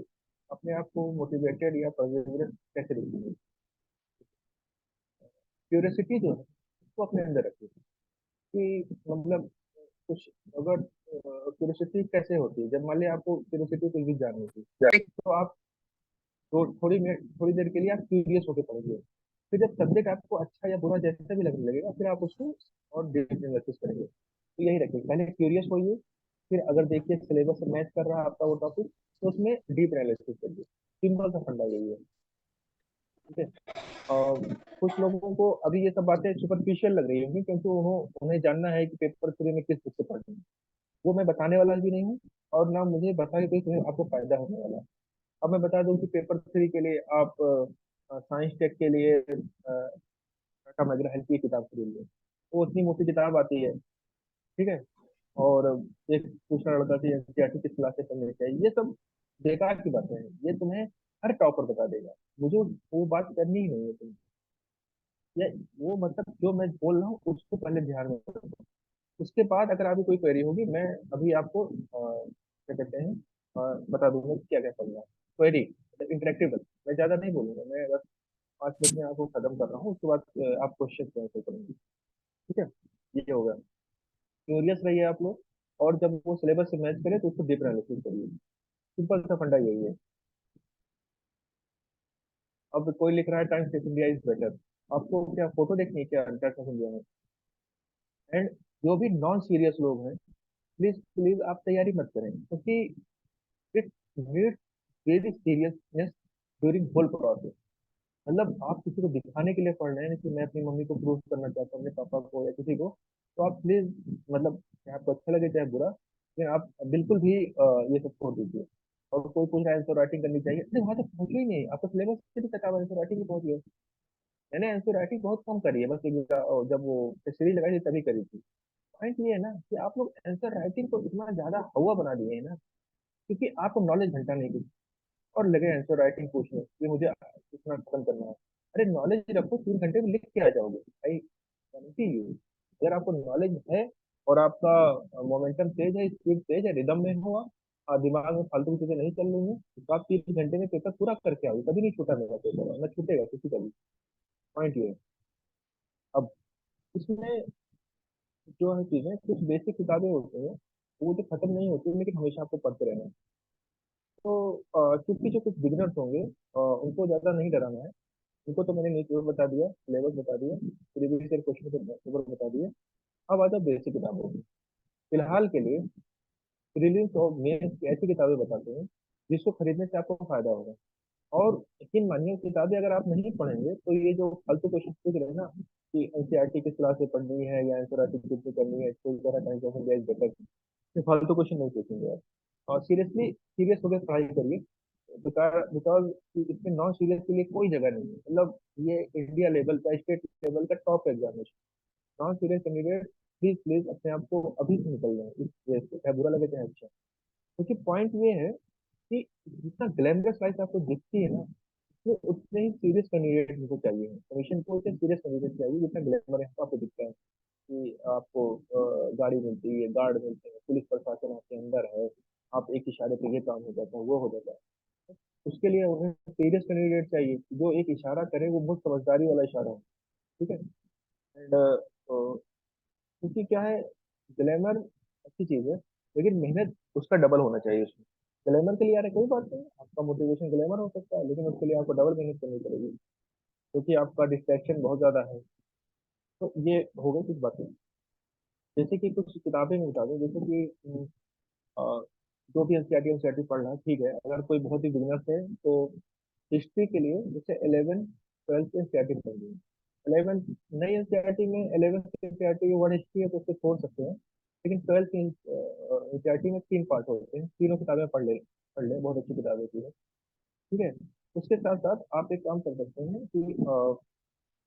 अपने आप को मोटिवेटेड या परसिवरेंस कैसे रखेंगे, क्यूरियोसिटी जो है उसको अपने अंदर रखिए कि मतलब कुछ अगर क्यूरियोसिटी कैसे होती है, जब मान लिया आपको क्यूरियोसिटी कुछ भी जाननी थी तो आप थोड़ी देर के लिए आप क्यूरियस होकर पढ़ेंगे। फिर जब सब्जेक्ट आपको अच्छा या बुरा जैसा भी लगने लगेगा फिर आप उसको और डीप एनालिसिस करेंगे। तो यही रखिए, पहले क्यूरियस होइए, फिर अगर देखिए सिलेबस से मैच कर रहा है आपका वो टॉपिक तो उसमें डीप एनालिसिस करिए। सिंपल सा फंडा यही है। ठीक है। और कुछ लोगों को अभी ये सब बातें सुपरफिशियल लग रही होंगी क्योंकि उन्हें जानना है कि पेपर 3 में किस बुक से पढ़ना है। वो मैं बताने वाला भी नहीं हूँ और ना मुझे बता के कोई तुम्हें आपको फायदा होने वाला है। अब मैं बता दूं कि पेपर 3 के लिए आप साइंस टेक के लिए टाटा मैग्रा हेल्थ की किताब खरीद लो। वो उतनी मोटी किताब आती है। ठीक है। और एक दूसरा लड़का कि एनसीईआरटी किस क्लास से पढ़ने चाहिए, ये सब बेकार की बातें हैं। ये तुम्हें हर टॉपर बता देगा, मुझे वो बात करनी ही नहीं है तुम्हें। या वो मतलब जो मैं बोल रहा हूँ उसको पहले ध्यान में रखो। उसके बाद अगर आपकी कोई क्वेरी होगी मैं अभी आपको क्या कहते हैं बता दूंगा कि क्या क्या करना है। क्वेरी मतलब इंटरेक्टिव, मैं ज्यादा नहीं बोलूंगा, मैं बस 5 मिनट में आपको खत्म कर रहा हूँ, उसके बाद आप क्वेश्चन आंसर करेंगे। ठीक है। ये होगा। क्यूरियस रहिए आप लोग, और जब वो सिलेबस से मैच करे तो उसको डीप एनालिसिस करिए। सिंपल सा फंडा यही है। अब कोई लिख रहा है times of India is better, आपको क्या फोटो देखनी है क्या टाइम्स ऑफ इंडिया में? एंड जो भी नॉन सीरियस लोग हैं, प्लीज प्लीज आप तैयारी मत करें क्योंकि it needs very seriousness during whole process. मतलब आप किसी को दिखाने के लिए पढ़ रहे हैं कि मैं अपनी मम्मी को प्रूव करना चाहता हूँ, अपने पापा को या किसी को, तो आप प्लीज मतलब चाहे आपको अच्छा लगे चाहे बुरा, लेकिन आप बिल्कुल भी ये सब छोड़ दीजिए। और कोई पूछ रहा है आंसर राइटिंग करनी चाहिए, अरे वहां तक पहुंचो ही नहीं, आपको सिलेबस से भी किताब आंसर राइटिंग ही पहुंची है। मैंने आंसर राइटिंग बहुत कम करी है, बस जब वो सीरीज लगाई थी तभी करी थी। पॉइंट ये है ना कि आप लोग आंसर राइटिंग को इतना ज्यादा हवा बना दिए है ना, क्योंकि आपको नॉलेज घंटा नहीं कुछ और लगे आंसर राइटिंग पूछने कि मुझे इतना खत्म करना है। अरे नॉलेज रखो, 3 घंटे में लिख के आ जाओगे भाई, गारंटी यू। अगर आपको नॉलेज है और आपका मोमेंटम तेज है, स्पीड तेज है, रिदम में हो आप, और दिमाग में फालतू की चीजें नहीं चल रही हैं, तो आप 3 घंटे में पेपर पूरा करके आओगे। कभी नहीं छूटा मेरा पेपर, ना छूटेगा किसी का भी। पॉइंट ये है। अब इसमें जो है चीजें, कुछ बेसिक किताबें होती हैं वो तो खत्म नहीं होती लेकिन हमेशा आपको पढ़ते रहना है। तो क्योंकि जो कुछ बिगिनर्स होंगे उनको ज्यादा नहीं डराना है। उनको तो मैंने न्यूज़पेपर बता दिया, सिलेबस बता दिया, प्रीवियस ईयर क्वेश्चन पेपर बता दिया। अब आता है बेसिक किताबों में। फिलहाल के लिए प्रीलिम्स और मेंस की ऐसी किताबें बताते हैं जिसको खरीदने से आपको फायदा होगा। और यकीन मानिए किताबें अगर आप नहीं पढ़ेंगे तो ये जो फालतू क्वेश्चन पूछ रहे हैं ना कि एनसीईआरटी किस क्लास से पढ़नी है या एनसीईआरटी कितनी करनी है, कोई तरह टाइम क्वेश्चन बेस बेटर, ये फालतू क्वेश्चन नहीं पूछेंगे आप। और सीरियसली सीरियस होकर पढ़ाई करिए। बिकॉज इसमें नॉन सीरियस के लिए कोई जगह नहीं है। मतलब ये इंडिया लेवल का, स्टेट लेवल का top examination. Non serious candidate please please अपने आप को अभी से निकल जाए इस रेस से, चाहे बुरा लगे चाहे अच्छा। क्योंकि पॉइंट ये है कि जितना ग्लैमरस लाइफ आपको दिखती है ना, वो उतने ही सीरियस कैंडिडेट हमको चाहिए, कमीशन को उतने सीरियस कैंडिडेट चाहिए जितना ग्लैमर यहाँ पे आपको दिखता है कि आपको गाड़ी मिलती है, गार्ड मिलते हैं, पुलिस प्रशासन आपके अंदर है, आप एक इशारे पे ये काम हो जाता है, वो हो जाता है। उसके लिए उन्हें सीरियस कैंडिडेट चाहिए जो एक इशारा करे वो बहुत समझदारी वाला इशारा हो। ठीक है। एंड क्योंकि क्या है, ग्लैमर अच्छी चीज है लेकिन मेहनत उसका डबल होना चाहिए उसमें। ग्लैमर के लिए यार कोई बात नहीं, आपका मोटिवेशन ग्लैमर हो सकता है लेकिन उसके लिए आपको डबल मेहनत करनी पड़ेगी क्योंकि आपका डिस्ट्रैक्शन बहुत ज्यादा है। तो ये हो गई कुछ बातें। जैसे कि कुछ किताबें में बता दें, जैसे कि अ, जो भी एनसीईआरटी एनसीईआरटी पढ़ रहा है ठीक है, अगर कोई बहुत ही बिगिनर है तो हिस्ट्री के लिए जैसे 11 12 के एनसीईआरटी पढ़ेंगे। 11 नई एनसीईआरटी में 11 एनसीईआरटी वर्ड हिस्ट्री है तो उसको छोड़ सकते हैं, लेकिन 12 की एनसीईआरटी में 3 पार्ट होते हैं, तीनों किताबें पढ़ ले बहुत अच्छी किताब होती है। ठीक है। उसके साथ साथ आप एक काम कर सकते हैं कि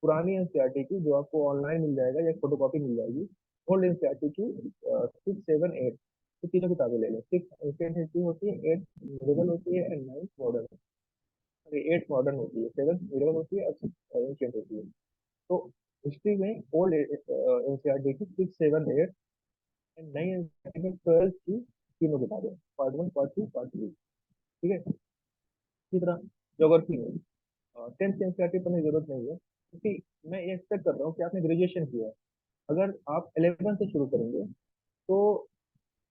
पुरानी एनसीईआरटी की जो आपको ऑनलाइन मिल जाएगा या फोटो कॉपी मिल जाएगी, ओल्ड एनसीईआरटी की 6 7 8, तो तीनों किताबें ले लें। 6 एंशियंट हिस्ट्री होती है, 8 मिडिवल होती है एंड 9 मॉडर्न। अरे 8 मॉडर्न होती है, 7 मिडिवल होती है और 6 एंशियंट होती है। तो हिस्ट्री में ओल्ड एनसीईआरटी की 6 7 8 एंड नई एनसीईआरटी में 12 की तीनों किताबें, पार्ट 1 पार्ट 2 पार्ट 3। ठीक है। इसी तरह ज्योग्राफी में 10th एनसीईआरटी पढ़ने की जरूरत नहीं है क्योंकि मैं ये एक्सपेक्ट कर रहा हूँ कि आपने ग्रेजुएशन किया है। अगर आप 11 से शुरू करेंगे तो,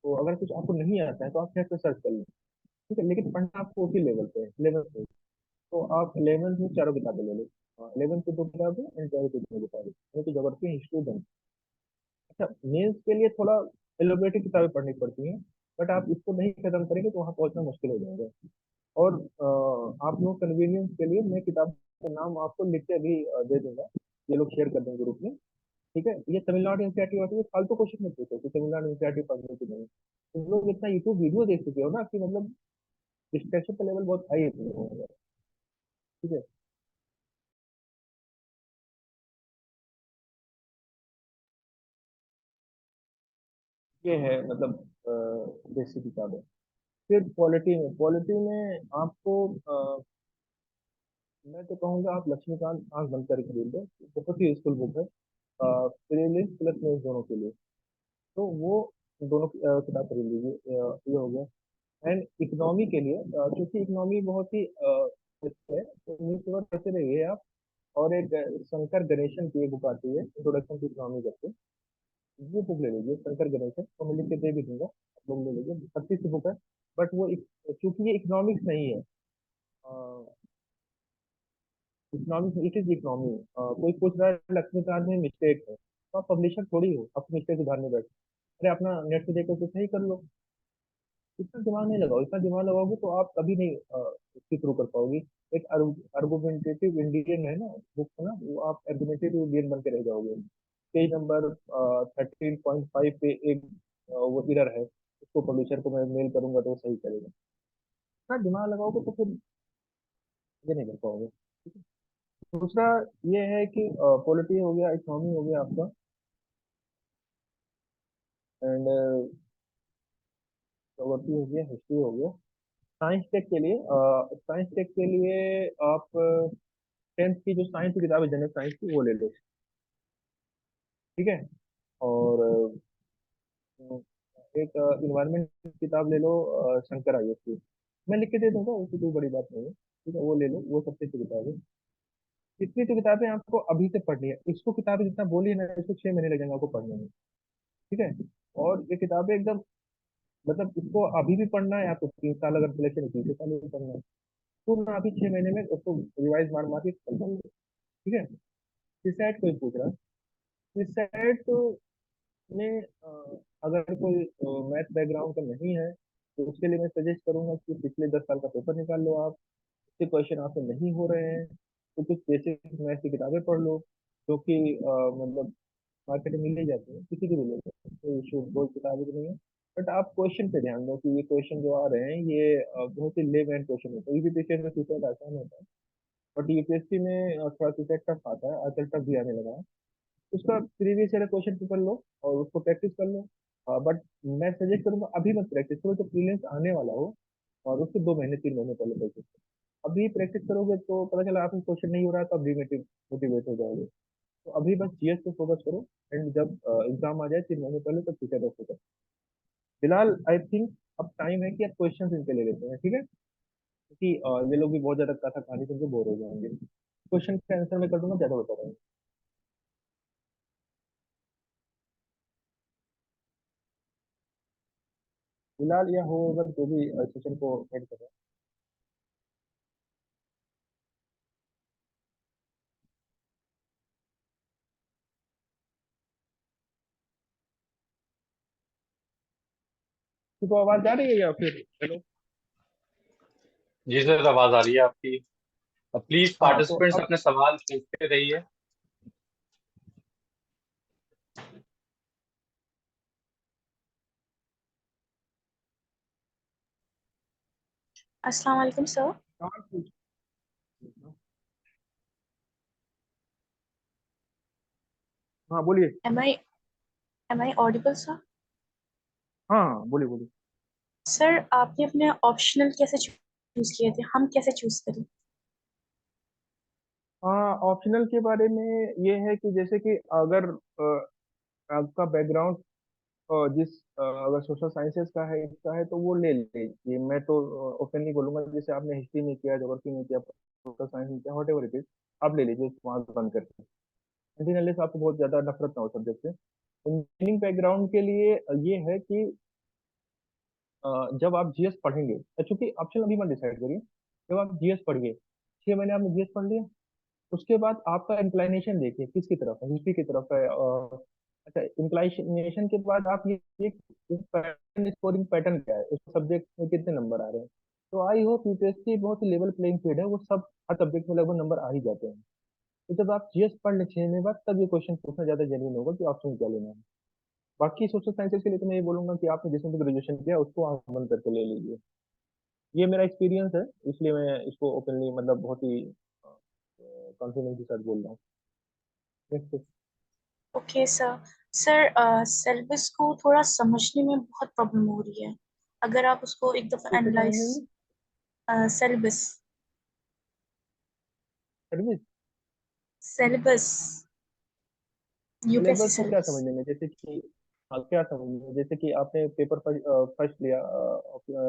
अगर कुछ आपको नहीं आता है तो आप नेट पे सर्च कर लें। ठीक है, लेकिन पढ़ना आपको उसी लेवल पे है, 11 पे। तो आप 11 में चारों किताबें ले लो, 11 की 2 किताबें एंड 12 की 2 किताबें, यानी कि ज्योग्राफी हिस्ट्री दें। अच्छा, मेंस के लिए थोड़ा एलोबरेटिव किताबें पढ़नी पड़ती हैं, बट आप इसको नहीं खत्म करेंगे तो वहाँ पहुंचना मुश्किल हो जाएगा। और आप लोग कन्वीनियंस के लिए मैं किताब का नाम आपको लिख के अभी दे दूंगा, ये लोग शेयर कर देंगे ग्रुप में। ठीक है, ये तमिलनाडु एनसीईआरटी होती है, फालतू क्वेश्चन मत पूछो कि तमिलनाडु एनसीईआरटी पढ़ने की नहीं। तुम लोग इतना यूट्यूब वीडियो देख चुके हो ना कि मतलब डिस्ट्रैक्शन का लेवल बहुत हाई है तुम लोगों का। ठीक है। ये है मतलब बेसिक किताब है। फिर पॉलिटी में आपको मैं तो कहूँगा आप लक्ष्मीकांत आंख बंद करके खरीद लो, बहुत ही यूजफुल बुक है प्रीलिम्स प्लस मेंस दोनों के लिए। तो वो दोनों किताब खरीद लीजिए, ये हो गया। एंड इकोनॉमी के लिए क्योंकि इकोनॉमी बहुत ही है तो न्यूज़पेपर पढ़ते रहिए आप। और एक शंकर गणेशन की एक बुक आती है इंट्रोडक्शन टू इकोनॉमी करके, वो बुक ले लीजिए शंकर गणेशन, तो मैं लिख के दे भी दूंगा, आप लोग ले लीजिए, अच्छी सी बुक है। बट वो चूंकि ये इकोनॉमिक्स नहीं है, इकोनॉमिक्स इट इज इकोनॉमी। कोई पूछ रहा है लक्ष्मीकांत में मिस्टेक है तो आप पब्लिशर थोड़ी हो अपनी मिस्टेक सुधारने बैठे। अरे अपना नेट से देखो तो सही कर लो। इतना दिमाग नहीं लगाओ, इतना दिमाग लगाओगे तो आप कभी नहीं इसकी थ्रू कर पाओगे। एक आर्गुमेंटेटिव इंडियन है ना बुक ना, वो आप आर्गुमेंटेटिव इंडियन बन के रह जाओगे। पेज नंबर 13.5 पे एक वो एरर है, उसको पब्लिशर को मैं मेल करूंगा तो वो सही करेगा। इतना दिमाग लगाओगे तो फिर ये नहीं कर पाओगे। ठीक है? दूसरा ये है कि पॉलिटी हो गया, इकोनॉमी हो गया आपका, एंड ज्योग्राफी हो गया, हिस्ट्री हो गया। साइंस टेक के लिए आप 10th की जो साइंस की किताब है जनरल साइंस की वो ले लो। ठीक है। और एक इन्वायरमेंट किताब ले लो, शंकर आयुष की, मैं लिख के दे दूंगा, उसकी कोई बड़ी बात नहीं है। ठीक है, वो ले लो, वो सबसे अच्छी किताब है। इतनी तो किताबें आपको अभी से पढ़नी है, इसको किताबें जितना बोली है ना इसको 6 महीने लगेंगे आपको पढ़ने में। ठीक है। और ये किताबें एकदम मतलब इसको अभी भी पढ़ना है आपको, 3 साल अगर सिलेक्शन है 3 साल भी पढ़ना है तो ना अभी 6 महीने में उसको रिवाइज मार मार के खत्म कर लो। ठीक है। सीसैट कोई पूछ रहा है, सीसैट में अगर कोई मैथ बैकग्राउंड का नहीं है तो उसके लिए मैं सजेस्ट करूंगा कि पिछले 10 साल का पेपर निकाल लो आप, उसके क्वेश्चन आपसे नहीं हो रहे हैं तो कुछ बेसिक मैथ की किताबें पढ़ लो जो कि मतलब मार्केट में मिल ही जाती है, किसी की भी ले लो, कोई इशू कोई किताबें तो नहीं है। बट आप क्वेश्चन पे ध्यान दो कि ये क्वेश्चन जो आ रहे हैं ये बहुत ही लेव एंड क्वेश्चन होता है, यूपीपीएससी में सीटेट आसान होता है बट यूपीएससी में थोड़ा सीटेट टफ आता है, आजकल टफ भी आने लगा है। उसका प्रीवियस ईयर क्वेश्चन पेपर लो और उसको प्रैक्टिस कर लो। बट मैं सजेस्ट करूंगा अभी मत प्रैक्टिस करो, तो प्रीलिम्स आने वाला हो और उसके 2 महीने 3 महीने पहले प्रैक्टिस करो। अभी प्रैक्टिस करोगे तो पता चला आपको क्वेश्चन नहीं हो रहा है, तो आप डिमोटिवेट मोटिवेट हो जाओगे। तो अभी बस जीएस पे फोकस करो, एंड जब एग्जाम आ जाए 3 महीने पहले, तब फ्यूचर पे फोकस। फिलहाल आई थिंक अब टाइम है कि आप क्वेश्चन इनके ले लेते हैं, ठीक है? क्योंकि ये लोग भी बहुत ज्यादा कथा कहानी सुन के बोर हो जाएंगे। क्वेश्चन का आंसर मैं कर दूंगा, ज्यादा बता रहा हूँ। फिलहाल यह हो अगर जो भी सेशन को एड कर रहे हैं। तो आवाज आ रही है या फिर हेलो? जी सर, आवाज आ रही है आपकी। प्लीज हाँ तो पार्टिसिपेंट्स अब अपने सवाल पूछते रहिए। अस्सलाम वालेकुम सर। सवाल पूछ। हाँ बोलिए। Am I audible sir? हाँ हाँ, बोलिए बोलिए। सर आपने अपने ऑप्शनल कैसे चूज किए थे, हम कैसे चूज करें? हाँ, ऑप्शनल के बारे में ये है कि जैसे कि अगर आपका बैकग्राउंड जिस अगर सोशल साइंसेज का है, इसका है, तो वो ले लीजिए। मैं तो ओपनली बोलूंगा, जैसे आपने हिस्ट्री में किया, ज्योग्राफी में किया, सोशल साइंस में किया, वॉट एवर इट इज, आप ले लीजिए वहां से बंद करके। अनलेस आपको बहुत ज्यादा नफरत ना हो सब्जेक्ट से। इंजीनियरिंग बैकग्राउंड के लिए ये है कि जब आप जीएस पढ़ेंगे, चूंकि ऑप्शन अभी मत डिसाइड करिए, जब आप जीएस पढ़िए, 6 महीने आपने जीएस पढ़ लिया, उसके बाद आपका इंक्लाइनेशन देखिए किसकी तरफ है, हिस्ट्री की तरफ है। अच्छा, इंक्लाइनेशन के बाद आप ये पैटर्न, स्कोरिंग पैटर्न क्या है, उस सब्जेक्ट में कितने नंबर आ रहे हैं। तो आई होप यूपीएससी बहुत ही लेवल प्लेइंग फील्ड है, वो सब हर सब्जेक्ट में लगभग नंबर आ ही जाते हैं। तो जब आप जीएस पढ़ ले 6 महीने बाद, तब ये क्वेश्चन पूछना ज्यादा जेन्युइन होगा कि ऑप्शन क्या लेना है। बाकी सोशल साइंसेज के लिए तो मैं ये बोलूंगा कि आपने जिसमें भी ग्रेजुएशन किया उसको आप बंद करके ले लीजिए। ये मेरा एक्सपीरियंस है, इसलिए मैं इसको ओपनली, मतलब बहुत ही कॉन्फिडेंस के साथ बोल रहा हूँ। Next. Okay sir. Sir syllabus को थोड़ा समझने में बहुत प्रॉब्लम हो रही है। अगर आप उसको एक दफ़ा किसको एनालाइज। समझने में? Syllabus. Service. Syllabus. UPSC syllabus को क्या सिलेबस। समझने में, जैसे कि हाँ, क्या समझने में, जैसे कि आपने पेपर फर्स्ट लिया,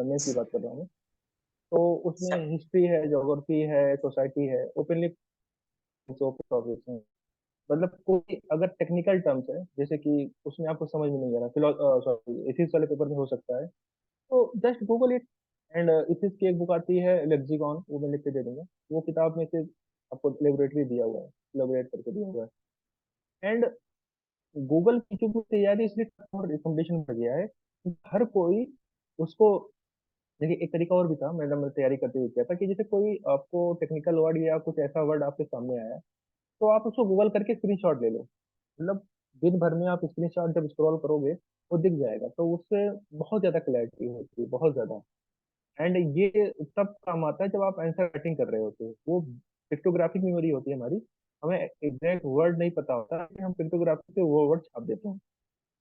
मैं की बात कर रहा हूँ। तो उसमें सर। हिस्ट्री है, ज्योग्राफी है, सोसाइटी है, ओपनली टॉपिक्स हैं। मतलब कोई अगर टेक्निकल टर्म्स है, जैसे कि उसमें आपको समझ में नहीं आ रहा, सॉरी एथिक्स वाले पेपर में हो सकता है, तो just Google it. And ethics की एक बुक आती है लेक्सिकॉन, वो मैं लिख के दे दूंगा। वो किताब में से आपको लेबोरेटरी दिया हुआ है, लेबोरेट करके दिया हुआ है। एंड गूगल की क्योंकि तैयारी इसलिए और रिकमेंडेशन बढ़ गया है कि हर कोई उसको, देखिए एक तरीका और भी था, मैंने तैयारी करते हुए किया था, कि जैसे कोई आपको टेक्निकल वर्ड या कुछ ऐसा वर्ड आपके सामने आया, तो आप उसको गूगल करके स्क्रीनशॉट ले लो। मतलब दिन भर में आप स्क्रीनशॉट जब स्क्रॉल करोगे, वो दिख जाएगा, तो उससे बहुत ज्यादा क्लैरिटी होती है, बहुत ज्यादा। एंड ये तब काम आता है जब आप आंसर राइटिंग कर रहे होते हो, वो पिक्टोग्राफिक मेमोरी होती है हमारी। हमें एग्जैक्ट वर्ड नहीं पता होता, लेकिन हम पिक्टोग्राफी से वो वर्ड छाप देते हैं।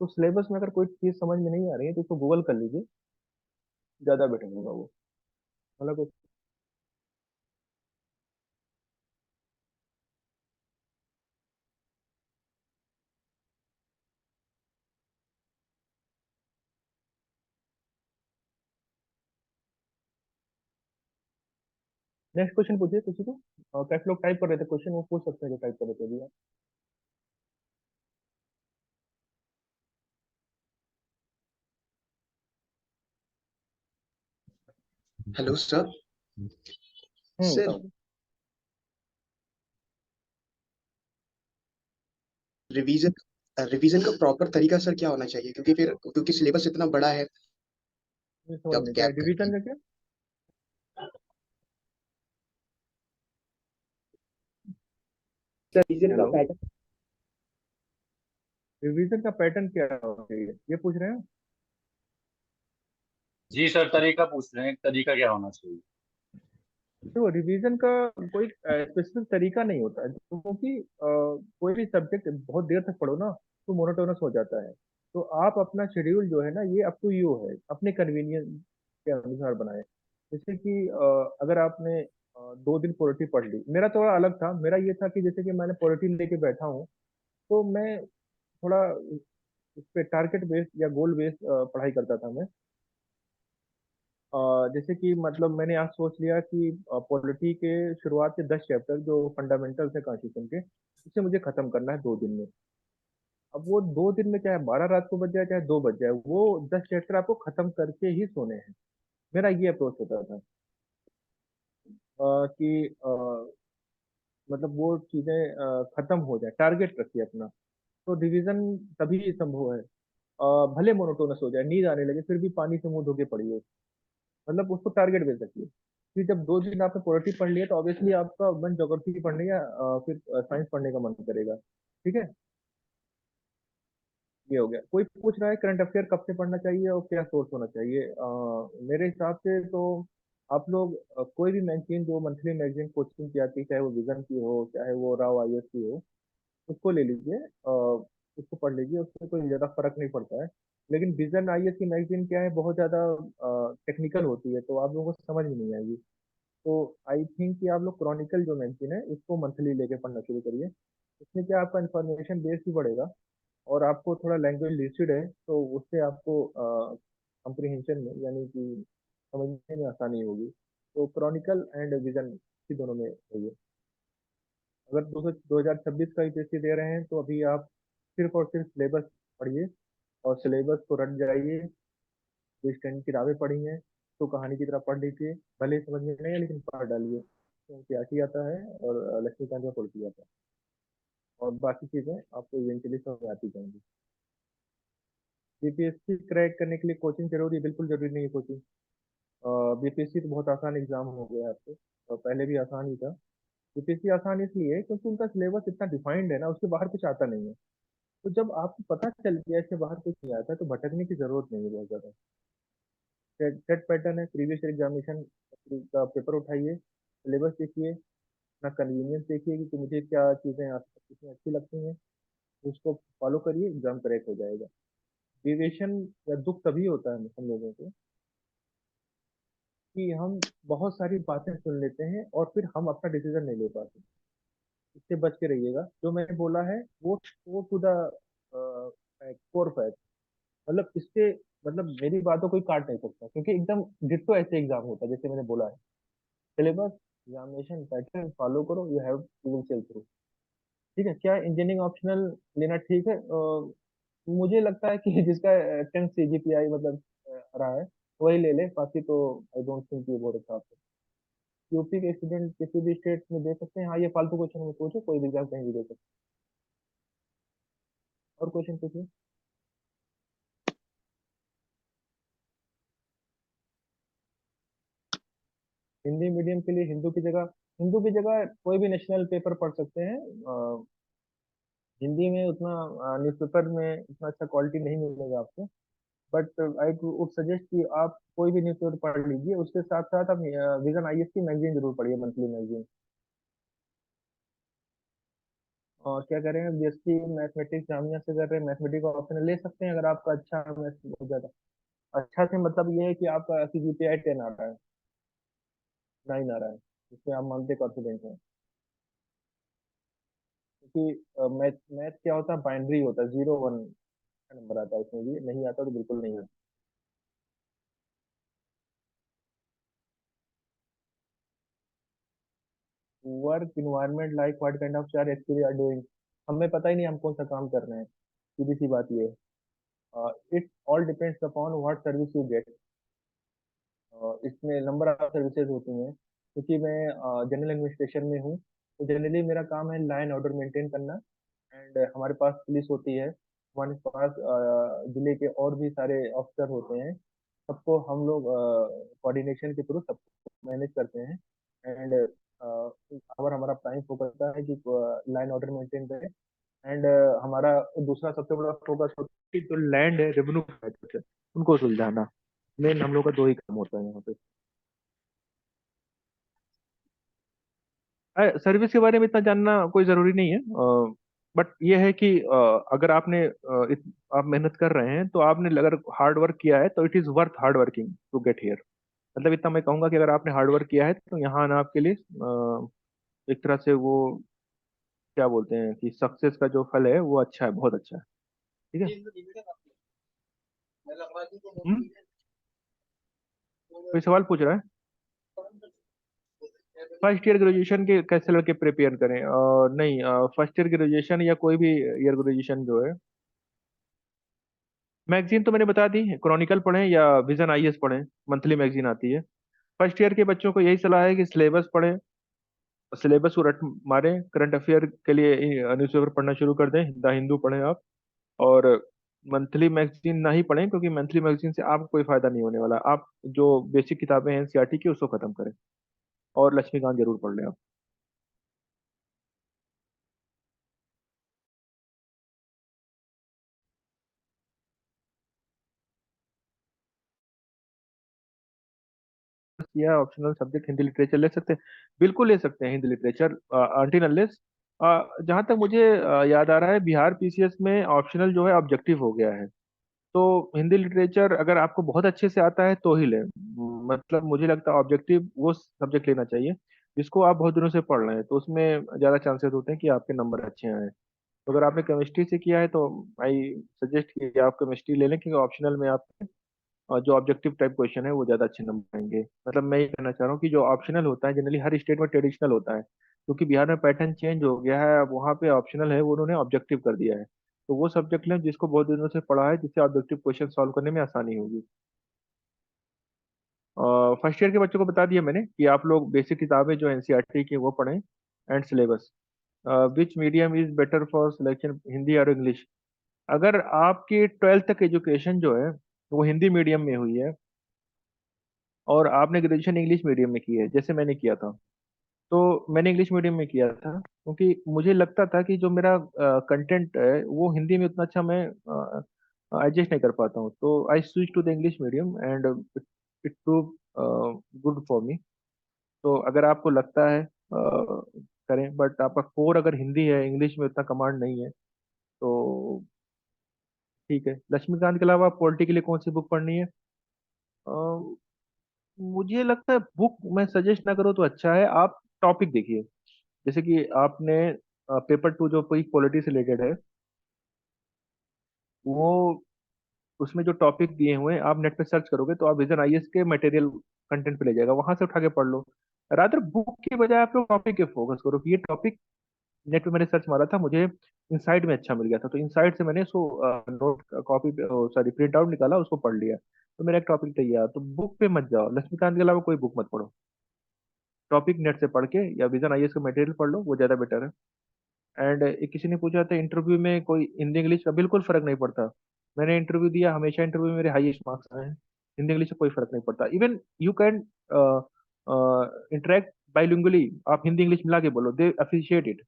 तो सिलेबस में अगर कोई चीज समझ में नहीं आ रही है, तो उसको गूगल कर लीजिए, ज्यादा बेटर होगा वो। मतलब नेक्स्ट क्वेश्चन पूछिए किसी को। कैसे लोग टाइप कर रहे थे क्वेश्चन, वो पूछ सकते हैं जो टाइप कर रहे थे अभी आप। Hello sir. सर बताओ। रिवीजन रिवीजन का प्रॉपर तरीका सर क्या होना चाहिए, क्योंकि फिर क्योंकि सिलेबस इतना बड़ा है, ये समझ कब नहीं, क्या गैप डिवीजन करके। का क्या? सर रिवीजन का हेलो। पैटर्न। रिवीजन का पैटर्न क्या होना चाहिए, ये पूछ रहे हैं? जी सर, तरीका पूछ रहे हैं, तरीका क्या होना चाहिए। देखो, रिवीजन का कोई स्पेसिफिक तरीका नहीं होता है, क्योंकि कोई भी सब्जेक्ट बहुत देर तक पढ़ो ना, तो मोनोटोनस हो जाता है। तो आप अपना शेड्यूल जो है ना, ये अप टू यू है, अपने कन्वीनियंस के अनुसार बनाए। जैसे कि अगर आपने 2 दिन पॉलिटी पढ़ ली। मेरा थोड़ा अलग था, मेरा ये था कि जैसे कि मैंने पॉलिटी लेके बैठा हूँ, तो मैं थोड़ा उस पे टारगेट बेस्ड या गोल बेस्ड पढ़ाई करता था मैं। जैसे कि मतलब मैंने आज सोच लिया कि पॉलिटी के शुरुआत के 10 चैप्टर जो फंडामेंटल्स है कॉन्स्टिट्यूशन के, उसे मुझे खत्म करना है 2 दिन में। अब वो 2 दिन में चाहे 12 रात को बज जाए चाहे 2 बज जाए, वो 10 चैप्टर आपको खत्म करके ही सोने हैं। मेरा ये अप्रोच होता था कि मतलब वो चीजें खत्म हो जाए, टारगेट रखिए अपना। तो डिवीजन तभी संभव है। भले मोनोटोनस हो जाए, नींद आने लगे, फिर भी पानी से मुंह धो के पढ़िए, मतलब उसको टारगेट बेस रखिए। फिर जब 2 दिन आपने पॉलिटी पढ़ लिया, तो ऑब्वियसली आपका मन ज्योग्राफी पढ़ने या फिर साइंस पढ़ने का मन करेगा। ठीक है, ये हो गया। कोई पूछ रहा है करंट अफेयर कब से पढ़ना चाहिए और क्या सोर्स होना चाहिए? मेरे हिसाब से तो आप लोग कोई भी मैगजीन जो मंथली मैगजीन कोचिंग की आती है, चाहे वो विजन की हो चाहे वो राव आईएएस की हो, उसको ले लीजिए, उसको पढ़ लीजिए, उससे कोई ज़्यादा फर्क नहीं पड़ता है। लेकिन विजन आईएएस की मैगजीन क्या है, बहुत ज़्यादा टेक्निकल होती है, तो आप लोगों को समझ में नहीं आएगी। तो आई थिंक कि आप लोग क्रॉनिकल जो मैगजीन है उसको मंथली लेके पढ़ना शुरू करिए। इसमें क्या आपका इंफॉर्मेशन बेस भी बढ़ेगा, और आपको थोड़ा लैंग्वेज लिस्टेड है, तो उससे आपको कंप्रीहेंशन में यानी कि समझने में आसानी होगी। तो क्रॉनिकल एंड विजन की दोनों में रहिए। अगर 2026 का यूपीएससी दे रहे हैं, तो अभी आप सिर्फ और सिर्फ सिलेबस पढ़िए, और सिलेबस को रट जाइए। जो स्टैंड किताबें पढ़ी हैं तो कहानी की तरह पढ़ लीजिए, भले ही समझ में नहीं है लेकिन पढ़ डालिए। तो इतिहास आता है और लक्ष्मीकांत का पॉलिटी आता है, और बाकी चीज़ें आपको इवेंचुअली समझ में आती जाएंगी। बीपीएससी क्रैक करने के लिए कोचिंग जरूरी है? बिल्कुल जरूरी नहीं है कोचिंग। बीपीएससी तो बहुत आसान एग्जाम हो गया है आपको, और पहले भी आसान ही था। बीपीएससी आसान इसलिए है क्योंकि उनका सिलेबस इतना डिफाइंड है ना, उसके बाहर कुछ आता नहीं है। तो जब आपको पता चल गया इसके बाहर कुछ नहीं आता, तो भटकने की जरूरत नहीं है बहुत ज्यादा। सेट पैटर्न है, प्रीवियस एग्जामिनेशन का पेपर उठाइए, सिलेबस देखिए, अपना कन्वीनियंस देखिए कि मुझे क्या चीज़ें कितनी अच्छी लगती हैं, उसको फॉलो करिए, एग्जाम करेक्ट हो जाएगा। डेविएशन या दुख तभी होता है हम लोगों को कि हम बहुत सारी बातें सुन लेते हैं और फिर हम अपना डिसीजन नहीं ले पाते। इससे बच के रहिएगा। जो मैंने बोला है वो टू द कोर फैक्ट, मतलब इससे मतलब मेरी बातों कोई काट नहीं सकता, क्योंकि एकदम डिट्टो ऐसे एग्जाम होता है जैसे मैंने बोला है। सिलेबस, एग्जामिनेशन पैटर्न फॉलो करो, यू विल सेल थ्रू। ठीक है, क्या इंजीनियरिंग ऑप्शनल लेना ठीक है? मुझे लगता है कि जिसका 10 सीजीपीआई मतलब रहा है, वही ले ले, बाकी तो आई डोंट थिंक ये बहुत अच्छा है। यूपी के स्टूडेंट किसी भी स्टेट में दे सकते हैं? हाँ, ये फालतू क्वेश्चन में पूछो, कोई भी एग्जाम कहीं भी दे सकते हैं। और क्वेश्चन पूछिए। हिंदी मीडियम के लिए हिंदू की जगह कोई भी नेशनल पेपर पढ़ सकते हैं। हिंदी में उतना न्यूज़पेपर में इतना अच्छा क्वालिटी नहीं मिलेगा आपको, बट आई वुड सजेस्ट कि आप कोई भी न्यूज़पेपर पढ़ लीजिए, उसके साथ साथ आप विजन आईएएस की मैगजीन जरूर पढ़िए, मंथली मैगजीन। और क्या करें, बीएससी मैथमेटिक्स जामिया से कर रहे हैं, मैथमेटिक्स का ऑप्शन ले सकते हैं अगर आपका अच्छा मैथ हो जाता। अच्छा से मतलब ये है कि आपका सीजीपीआई 10 आ रहा है, 9 आ रहा है, इसमें आप मानते कॉन्फिडेंट हैं। क्योंकि मैथ मैथ क्या होता है, बाइनरी होता है, 0 1 का नंबर आता है, इसमें भी नहीं आता तो बिल्कुल नहीं आता। Work environment like what kind of चार एक्चुअली आर डूइंग? हमें पता ही नहीं हम कौन सा काम कर रहे हैं, सीधी सी बात ये है। It all depends upon what service you get. इसमें नंबर ऑफ सर्विसेज होती हैं। क्योंकि मैं जनरल एडमिनिस्ट्रेशन में हूँ, तो जनरली मेरा काम है लाइन ऑर्डर मेंटेन करना। एंड हमारे पास पुलिस होती है, हमारे पास जिले के और भी सारे ऑफिसर होते हैं। सबको हम लोग कोऑर्डिनेशन के थ्रू सबको मैनेज करते हैं। एंड और हमारा प्राइम फोकस होता है कि लाइन ऑर्डर मेंटेन करें। एंड हमारा दूसरा सबसे बड़ा फोकस होता है कि जो लैंड है, रेवेन्यू है, उनको सुलझाना। मेन हम लोग का 2 ही काम होता है यहाँ पे। सर्विस के बारे में इतना जानना कोई जरूरी नहीं है, बट ये है कि अगर आप मेहनत कर रहे हैं, तो आपने अगर हार्ड वर्क किया है तो it is worth hard working to get here. मतलब इतना मैं कहूंगा कि अगर आपने हार्ड वर्क किया है तो यहाँ आना आपके लिए एक तरह से वो क्या बोलते हैं कि सक्सेस का जो फल है वो अच्छा है, बहुत अच्छा है। ठीक है। हम्म। कोई सवाल पूछ रहा है? फर्स्ट ईयर ग्रेजुएशन के कैसे लड़के प्रिपेयर करें? नहीं, फर्स्ट ईयर ग्रेजुएशन या कोई भी ईयर ग्रेजुएशन जो है, मैगजीन तो मैंने बता दी, क्रॉनिकल पढ़ें या विजन आईएएस पढ़ें, मंथली मैगजीन आती है। फर्स्ट ईयर के बच्चों को यही सलाह है कि सिलेबस पढ़ें, सिलेबस को रट मारें, करंट अफेयर के लिए न्यूज़पेपर पढ़ना शुरू कर दें, द हिंदू पढ़ें आप। और मंथली मैगजीन ना ही पढ़ें, क्योंकि मंथली मैगजीन से आपको कोई फायदा नहीं होने वाला। आप जो बेसिक किताबें हैं एनसीईआरटी की उसको खत्म करें, और लक्ष्मीकांत जरूर पढ़ लें आप। या ऑप्शनल सब्जेक्ट हिंदी लिटरेचर ले सकते हैं, बिल्कुल ले सकते हैं हिंदी लिटरेचर, अनटिल अनलेस जहाँ तक मुझे याद आ रहा है बिहार पीसीएस में ऑप्शनल जो है ऑब्जेक्टिव हो गया है। तो हिंदी लिटरेचर अगर आपको बहुत अच्छे से आता है तो ही लें। मतलब मुझे लगता है ऑब्जेक्टिव वो सब्जेक्ट लेना चाहिए जिसको आप बहुत दिनों से पढ़ रहे हैं, तो उसमें ज़्यादा चांसेस होते हैं कि आपके नंबर अच्छे आए। तो अगर आपने केमिस्ट्री से किया है तो आई सजेस्ट कि आप केमिस्ट्री ले लें, क्योंकि ऑप्शनल में आप जो ऑब्जेक्टिव टाइप क्वेश्चन है वो ज़्यादा अच्छे नंबर आएंगे। मतलब मैं ये कहना चाह रहा हूँ कि जो ऑप्शनल होता है जनरली हर स्टेट में ट्रेडिशनल होता है, क्योंकि बिहार में पैटर्न चेंज हो गया है, अब वहाँ पे ऑप्शनल है वो उन्होंने ऑब्जेक्टिव कर दिया है। तो वो सब्जेक्ट लें जिसको बहुत दिनों से पढ़ा है, जिससे ऑब्जेक्टिव क्वेश्चन सॉल्व करने में आसानी होगी। फर्स्ट ईयर के बच्चों को बता दिया मैंने कि आप लोग बेसिक किताबें जो एनसीईआरटी की वो पढ़ें, and syllabus. Which medium is better for selection, Hindi और इंग्लिश? अगर आपकी ट्वेल्थ तक एजुकेशन जो है वो हिंदी मीडियम में हुई है, और आपने ग्रेजुएशन इंग्लिश मीडियम में की है जैसे मैंने किया था, तो मैंने इंग्लिश मीडियम में किया था क्योंकि मुझे लगता था कि जो मेरा कंटेंट है वो हिंदी में उतना अच्छा मैं एडजस्ट नहीं कर पाता हूँ, तो I switch to the English medium and it prove good for me. तो अगर आपको लगता है करें, बट आपका कोर अगर हिंदी है, इंग्लिश में उतना कमांड नहीं है, तो ठीक है। लक्ष्मीकांत के अलावा पॉलिटी के लिए कौन सी बुक पढ़नी है? अ, मुझे लगता है बुक मैं सजेस्ट ना करूँ तो अच्छा है, आप टॉपिक देखिए। जैसे कि आपने पेपर टू जो कोई पॉलिटी से रिलेटेड है, वो उसमें जो टॉपिक दिए हुए हैं आप नेट पे सर्च करोगे तो आप विजन आईएएस के मटेरियल कंटेंट पे ले जाएगा, वहां से उठा के पढ़ लो। रादर बुक के बजाय आप लोग टॉपिक पे फोकस करो कि ये टॉपिक नेट पे मैंने सर्च मारा था, मुझे इनसाइट में अच्छा मिल गया था, तो इनसाइट से मैंने उसको note copy sorry print out निकाला, उसको पढ़ लिया, तो मेरा एक टॉपिक तैयार। तो बुक पे मत जाओ, लक्ष्मीकांत के अलावा कोई बुक मत पढ़ो, टॉपिक नेट से पढ़ के या विजन आईएएस का मटेरियल पढ़ लो, वो ज्यादा बेटर है। एंड किसी ने पूछा था इंटरव्यू में कोई हिंदी इंग्लिश का, बिल्कुल फर्क नहीं पड़ता। मैंने इंटरव्यू दिया, हमेशा इंटरव्यू में मेरे हाईएस्ट मार्क्स आए हैं। हिंदी इंग्लिश से कोई फर्क नहीं पड़ता, इवन यू कैन इंटरेक्ट बाइलिंगुअली, आप हिंदी इंग्लिश मिला के बोलो, दे अप्रिशिएट इट।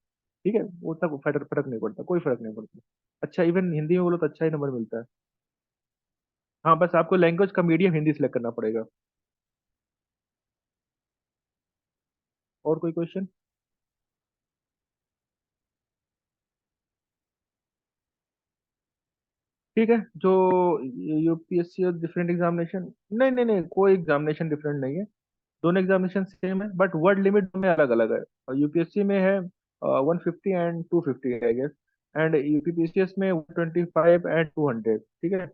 ठीक है, वो तक फर्क फर्क नहीं पड़ता, कोई फर्क नहीं पड़ता। अच्छा, इवन हिंदी में बोलो तो अच्छा ही नंबर मिलता है। हाँ, बस आपको लैंग्वेज का मीडियम हिंदी सेलेक्ट करना पड़ेगा। और कोई क्वेश्चन? ठीक है। जो यूपीएससी और डिफरेंट एग्जामिनेशन, नहीं नहीं नहीं, कोई एग्जामिनेशन डिफरेंट नहीं है, दोनों एग्जामिनेशन सेम है, बट वर्ड लिमिट में अलग अलग है। और यूपीएससी में है 150 and 250 I guess, and UPPCS में 125 एंड 200। ठीक है।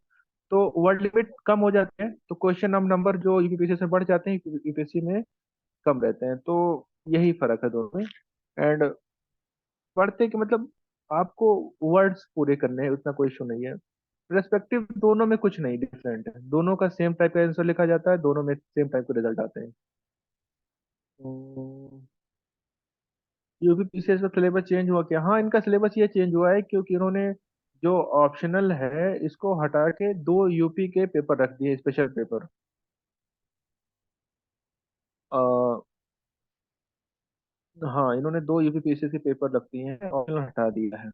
तो वर्ड लिमिट कम हो जाते हैं तो क्वेश्चन नंबर जो यूपीपीसीएस में बढ़ जाते हैं, यूपीएससी में कम रहते हैं, तो यही फर्क है दोनों में। एंड पढ़ते कि मतलब आपको वर्ड्स पूरे करने हैं, उतना कोई इशू नहीं है। रेस्पेक्टिव दोनों में कुछ नहीं डिफरेंट है, दोनों का सेम टाइप का आंसर लिखा जाता है, दोनों में सेम टाइप के रिजल्ट आते हैं। यूपीपीसीएस का सिलेबस चेंज हुआ क्या? हाँ, इनका सिलेबस ये चेंज हुआ है क्योंकि इन्होंने जो ऑप्शनल है इसको हटा के दो यूपी के पेपर रख दिए, स्पेशल पेपर। हाँ, इन्होंने दो यूपीपीसीएस के पेपर रख दिए हैं, ऑप्शनल हटा दिया है।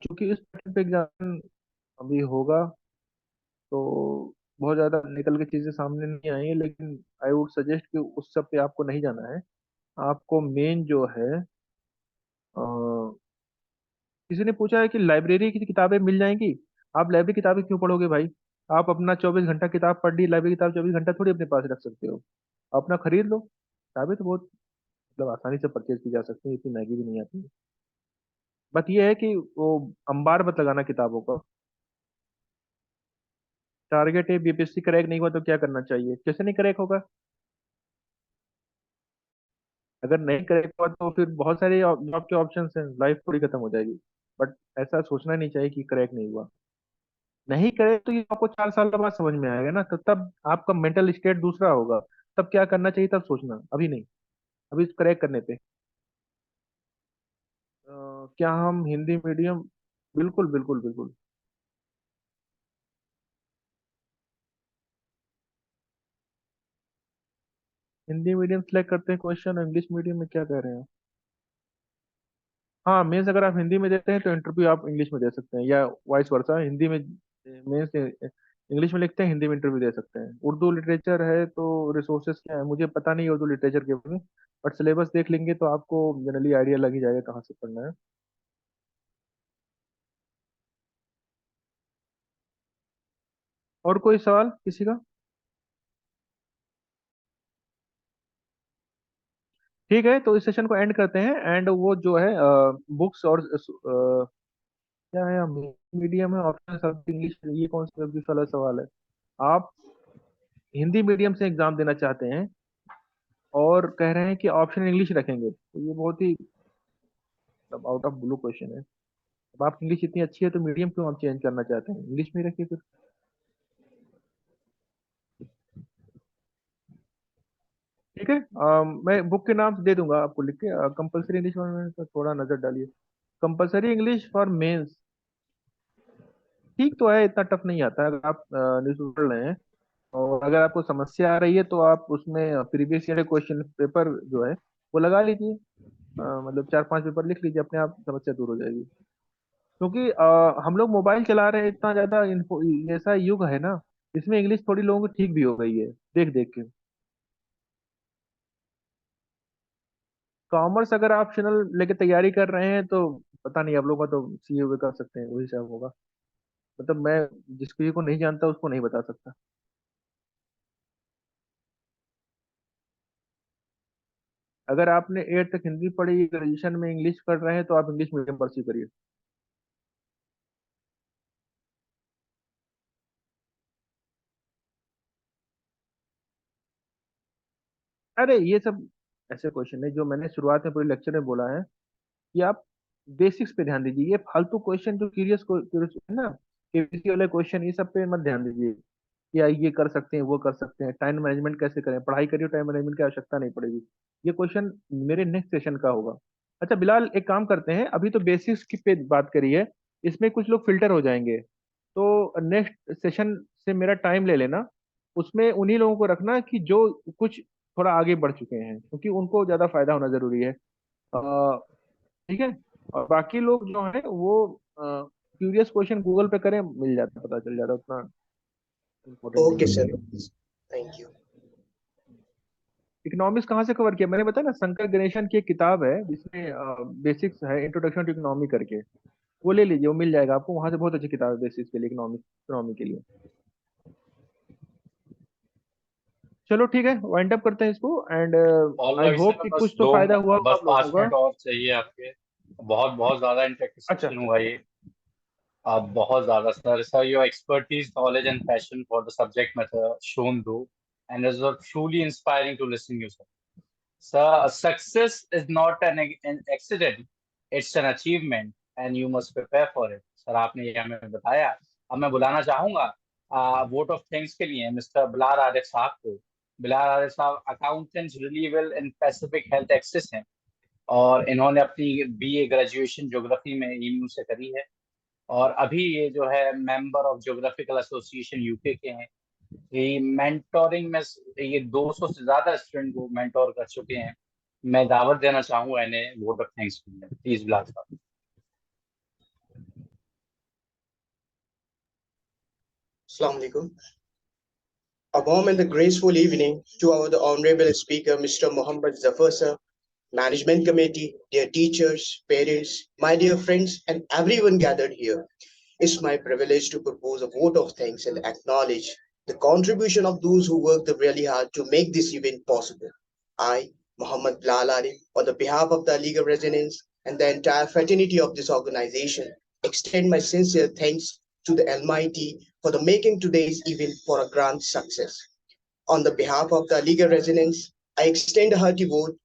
क्योंकि इस पैटर्न पे एग्जाम अभी होगा तो बहुत ज्यादा निकल के चीजें सामने नहीं आई है, लेकिन आई वुड सजेस्ट कि उस सब पे आपको नहीं जाना है। आपको मेन जो है किसी ने पूछा है कि लाइब्रेरी की किताबें मिल जाएंगी? आप लाइब्रेरी किताबें क्यों पढ़ोगे भाई? आप अपना 24 घंटा किताब पढ़ ली, लाइब्रेरी किताब 24 घंटा थोड़ी अपने पास रख सकते हो। अपना खरीद लो, किताबें तो बहुत मतलब आसानी से परचेज की जा सकती है, इतनी महंगी भी नहीं आती। बट ये है कि वो अंबार मत लगाना किताबों का। टारगेट है बीपीएससी क्रैक नहीं हुआ तो क्या करना चाहिए? कैसे नहीं क्रैक होगा? अगर नहीं क्रैक हुआ तो फिर बहुत सारे जॉब के ऑप्शन हैं, लाइफ थोड़ी खत्म हो जाएगी। बट ऐसा सोचना नहीं चाहिए कि क्रैक नहीं हुआ। नहीं करे तो ये आपको 4 साल के बाद समझ में आएगा ना, तो तब आपका मेंटल स्टेट दूसरा होगा। तब क्या करना चाहिए तब सोचना, अभी नहीं। अभी क्रैक करने पे क्या हम हिंदी मीडियम? बिल्कुल बिल्कुल बिल्कुल। हिंदी मीडियम सेलेक्ट करते हैं क्वेश्चन, इंग्लिश मीडियम में क्या कह रहे हैं? हाँ, मेंस अगर आप हिंदी में देते हैं तो इंटरव्यू आप इंग्लिश में दे सकते हैं, या वाइस वर्सा, हिंदी में मेंस इंग्लिश में लिखते हैं, हिंदी में इंटरव्यू दे सकते हैं। उर्दू लिटरेचर है तो रिसोर्सेज क्या है मुझे पता नहीं है उर्दू लिटरेचर के बारे में। बट सिलेबस देख लेंगे तो आपको जनरली आइडिया लग ही जाएगा कहाँ से पढ़ना है। और कोई सवाल किसी का? ठीक है, तो इस सेशन को एंड करते हैं। एंड वो जो है बुक्स और क्या है, मीडियम है, ऑप्शन सब्जेक्ट इंग्लिश, ये कौन सा सब्जेक्ट वाला सवाल है? आप हिंदी मीडियम से एग्जाम देना चाहते हैं और कह रहे हैं कि ऑप्शन इंग्लिश रखेंगे, तो ये बहुत ही आउट ऑफ ब्लू क्वेश्चन है। अब आप इंग्लिश इतनी अच्छी है तो मीडियम क्यों आप चेंज करना चाहते हैं? इंग्लिश में ही रखिए फिर। ठीक है, मैं बुक के नाम दे दूंगा आपको लिख के। कंपलसरी इंग्लिश में तो थोड़ा नजर डालिए। कंपलसरी इंग्लिश फॉर मेंस ठीक तो है, इतना टफ नहीं आता है अगर आप न्यूज़ पढ़ रहे हैं। और अगर आपको समस्या आ रही है तो आप उसमें प्रीवियस ईयर क्वेश्चन पेपर जो है वो लगा लीजिए। मतलब 4-5 पेपर लिख लीजिए, अपने आप समस्या दूर हो जाएगी। क्योंकि हम लोग मोबाइल चला रहे हैं इतना ज्यादा, ऐसा युग है ना, इसमें इंग्लिश थोड़ी लोगों की ठीक भी हो गई है देख देख के। कॉमर्स अगर आप ऑप्शनल लेके तैयारी कर रहे हैं तो पता नहीं, आप लोग का तो सीए कर सकते हैं, वही सब होगा। मतलब मैं जिसको को नहीं जानता उसको नहीं बता सकता। अगर आपने 8 तक हिंदी पढ़ी, ग्रेजुएशन में इंग्लिश कर रहे हैं, तो आप इंग्लिश मीडियम परस्यू करिए। अरे ये सब ऐसे क्वेश्चन है जो मैंने शुरुआत में पूरे लेक्चर में बोला है कि आप बेसिक्स पे ध्यान दीजिए। ये फालतू क्वेश्चन जो क्यूरियस है ना, केबीसी वाले क्वेश्चन, ये सब पे मत ध्यान दीजिए। या ये कर सकते हैं वो कर सकते हैं, टाइम मैनेजमेंट कैसे करें, पढ़ाई करिए, टाइम मैनेजमेंट की आवश्यकता नहीं पड़ेगी। ये क्वेश्चन मेरे नेक्स्ट सेशन का होगा। अच्छा बिलाल, एक काम करते हैं, अभी तो बेसिक्स की पे बात करी है, इसमें कुछ लोग फिल्टर हो जाएंगे, तो नेक्स्ट सेशन से मेरा टाइम ले लेना। उसमें उन्हीं लोगों को रखना कि जो कुछ थोड़ा आगे बढ़ चुके हैं, क्योंकि उनको ज्यादा फायदा होना जरूरी है। ठीक है। और बाकी लोग जो है वो क्यूरियस क्वेश्चन गूगल पे करें, मिल जाता, पता चल जाता, उतना इम्पोर्टेंट नहीं ओके है। Sir, thank you. इकोनॉमिक्स कहाँ से कवर किया मैंने बताया ना, शंकर गणेशन की एक किताब है जिसमें बेसिक्स है, इंट्रोडक्शन टू इकोनॉमी करके, वो ले लीजिए, वो मिल जाएगा आपको वहां से। बहुत अच्छी किताब है बेसिक्स के लिए, इकोनॉमी के लिए। चलो ठीक है, वाइंड अप करते हैं इसको। And all I right hope sir, कि बस कुछ तो फायदा हुआ होगा बस आप लोगों 5 का। मिनट और चाहिए आपके। बहुत बहुत ज्यादा इंटरेक्टिव अच्छा सेशन हुआ ये। आप बहुत ज्यादा sir, your expertise, knowledge and passion for the subject matter shown though, and it was truly inspiring to listen to you, sir. Sir, success is not an accident, it's an achievement and you must prepare for it. Sir आपने ये हमें बताया। अब मैं बुलाना चाहूंगा vote of thanks के लिए मिस्टर बिलाल आरिफ साहब को। बिलाल आरिफ साहब accountants relievable in Pacific health access हैं, और इन्होंने अपनी बीए ग्रेजुएशन ज्योग्राफी में ईमयू से करी है, और अभी ये जो है member of geographical association UK के हैं। ये मेंटोरिंग में ये 200 से ज्यादा स्टूडेंट को मेंटोर कर चुके हैं। मैं दावत देना चाहूंगा इन्हें वोट ऑफ थैंक्स के लिए। प्लीज बिलाल साहब। Assalamu alaikum. A warm and the graceful evening to our the honorable speaker, Mr. Mohammad Zafar sir, management committee, dear teachers, parents, my dear friends, and everyone gathered here. it's my privilege to propose a vote of thanks and acknowledge the contribution of those who worked really hard to make this event possible. I, Muhammad Bilal Arif, on the behalf of the Aligarh residents and the entire fraternity of this organization, extend my sincere thanks to the Almighty for the making today's event for a grand success. On the behalf of the Aligarh residents, I extend a hearty vote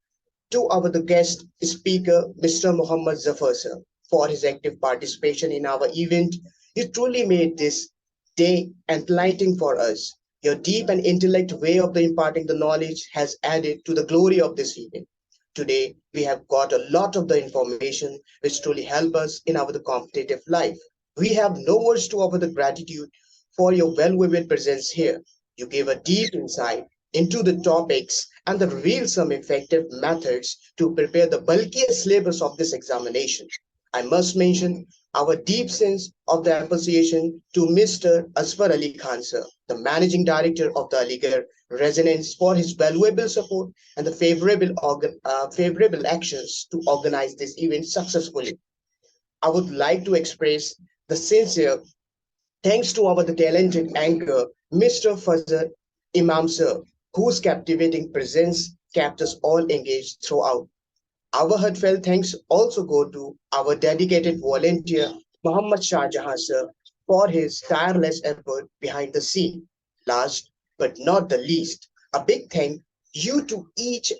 to our the guest speaker, Mr. Muhammad Zafar sir, for his active participation in our event. You truly made this day enlightening for us. Your deep and intellect way of the imparting the knowledge has added to the glory of this event. Today, we have got a lot of the information which truly help us in our the competitive life. We have no words to offer the gratitude for your valuable presence here. You gave a deep insight into the topics and reveal some effective methods to prepare the bulkiest syllabus of this examination. I must mention our deep sense of the appreciation to Mr. Asfar Ali Khan sir, the Managing Director of the Aligarh Resonance, for his valuable support and the favorable actions to organize this event successfully. I would like to express the sincere thanks to our talented anchor, Mr. Fazar Imam sir, whose captivating presence kept us all engaged throughout. Our heartfelt thanks also go to our dedicated volunteer, Muhammad Shah Jahan sir, for his tireless effort behind the scene. Last but not the least, a big thank you to each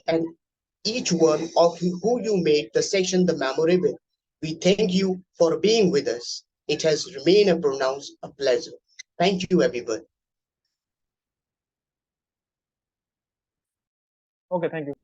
one of you who you made the session the memorable. We thank you for being with us. It has remained a pronounced a pleasure. Thank you, everyone. Okay, thank you.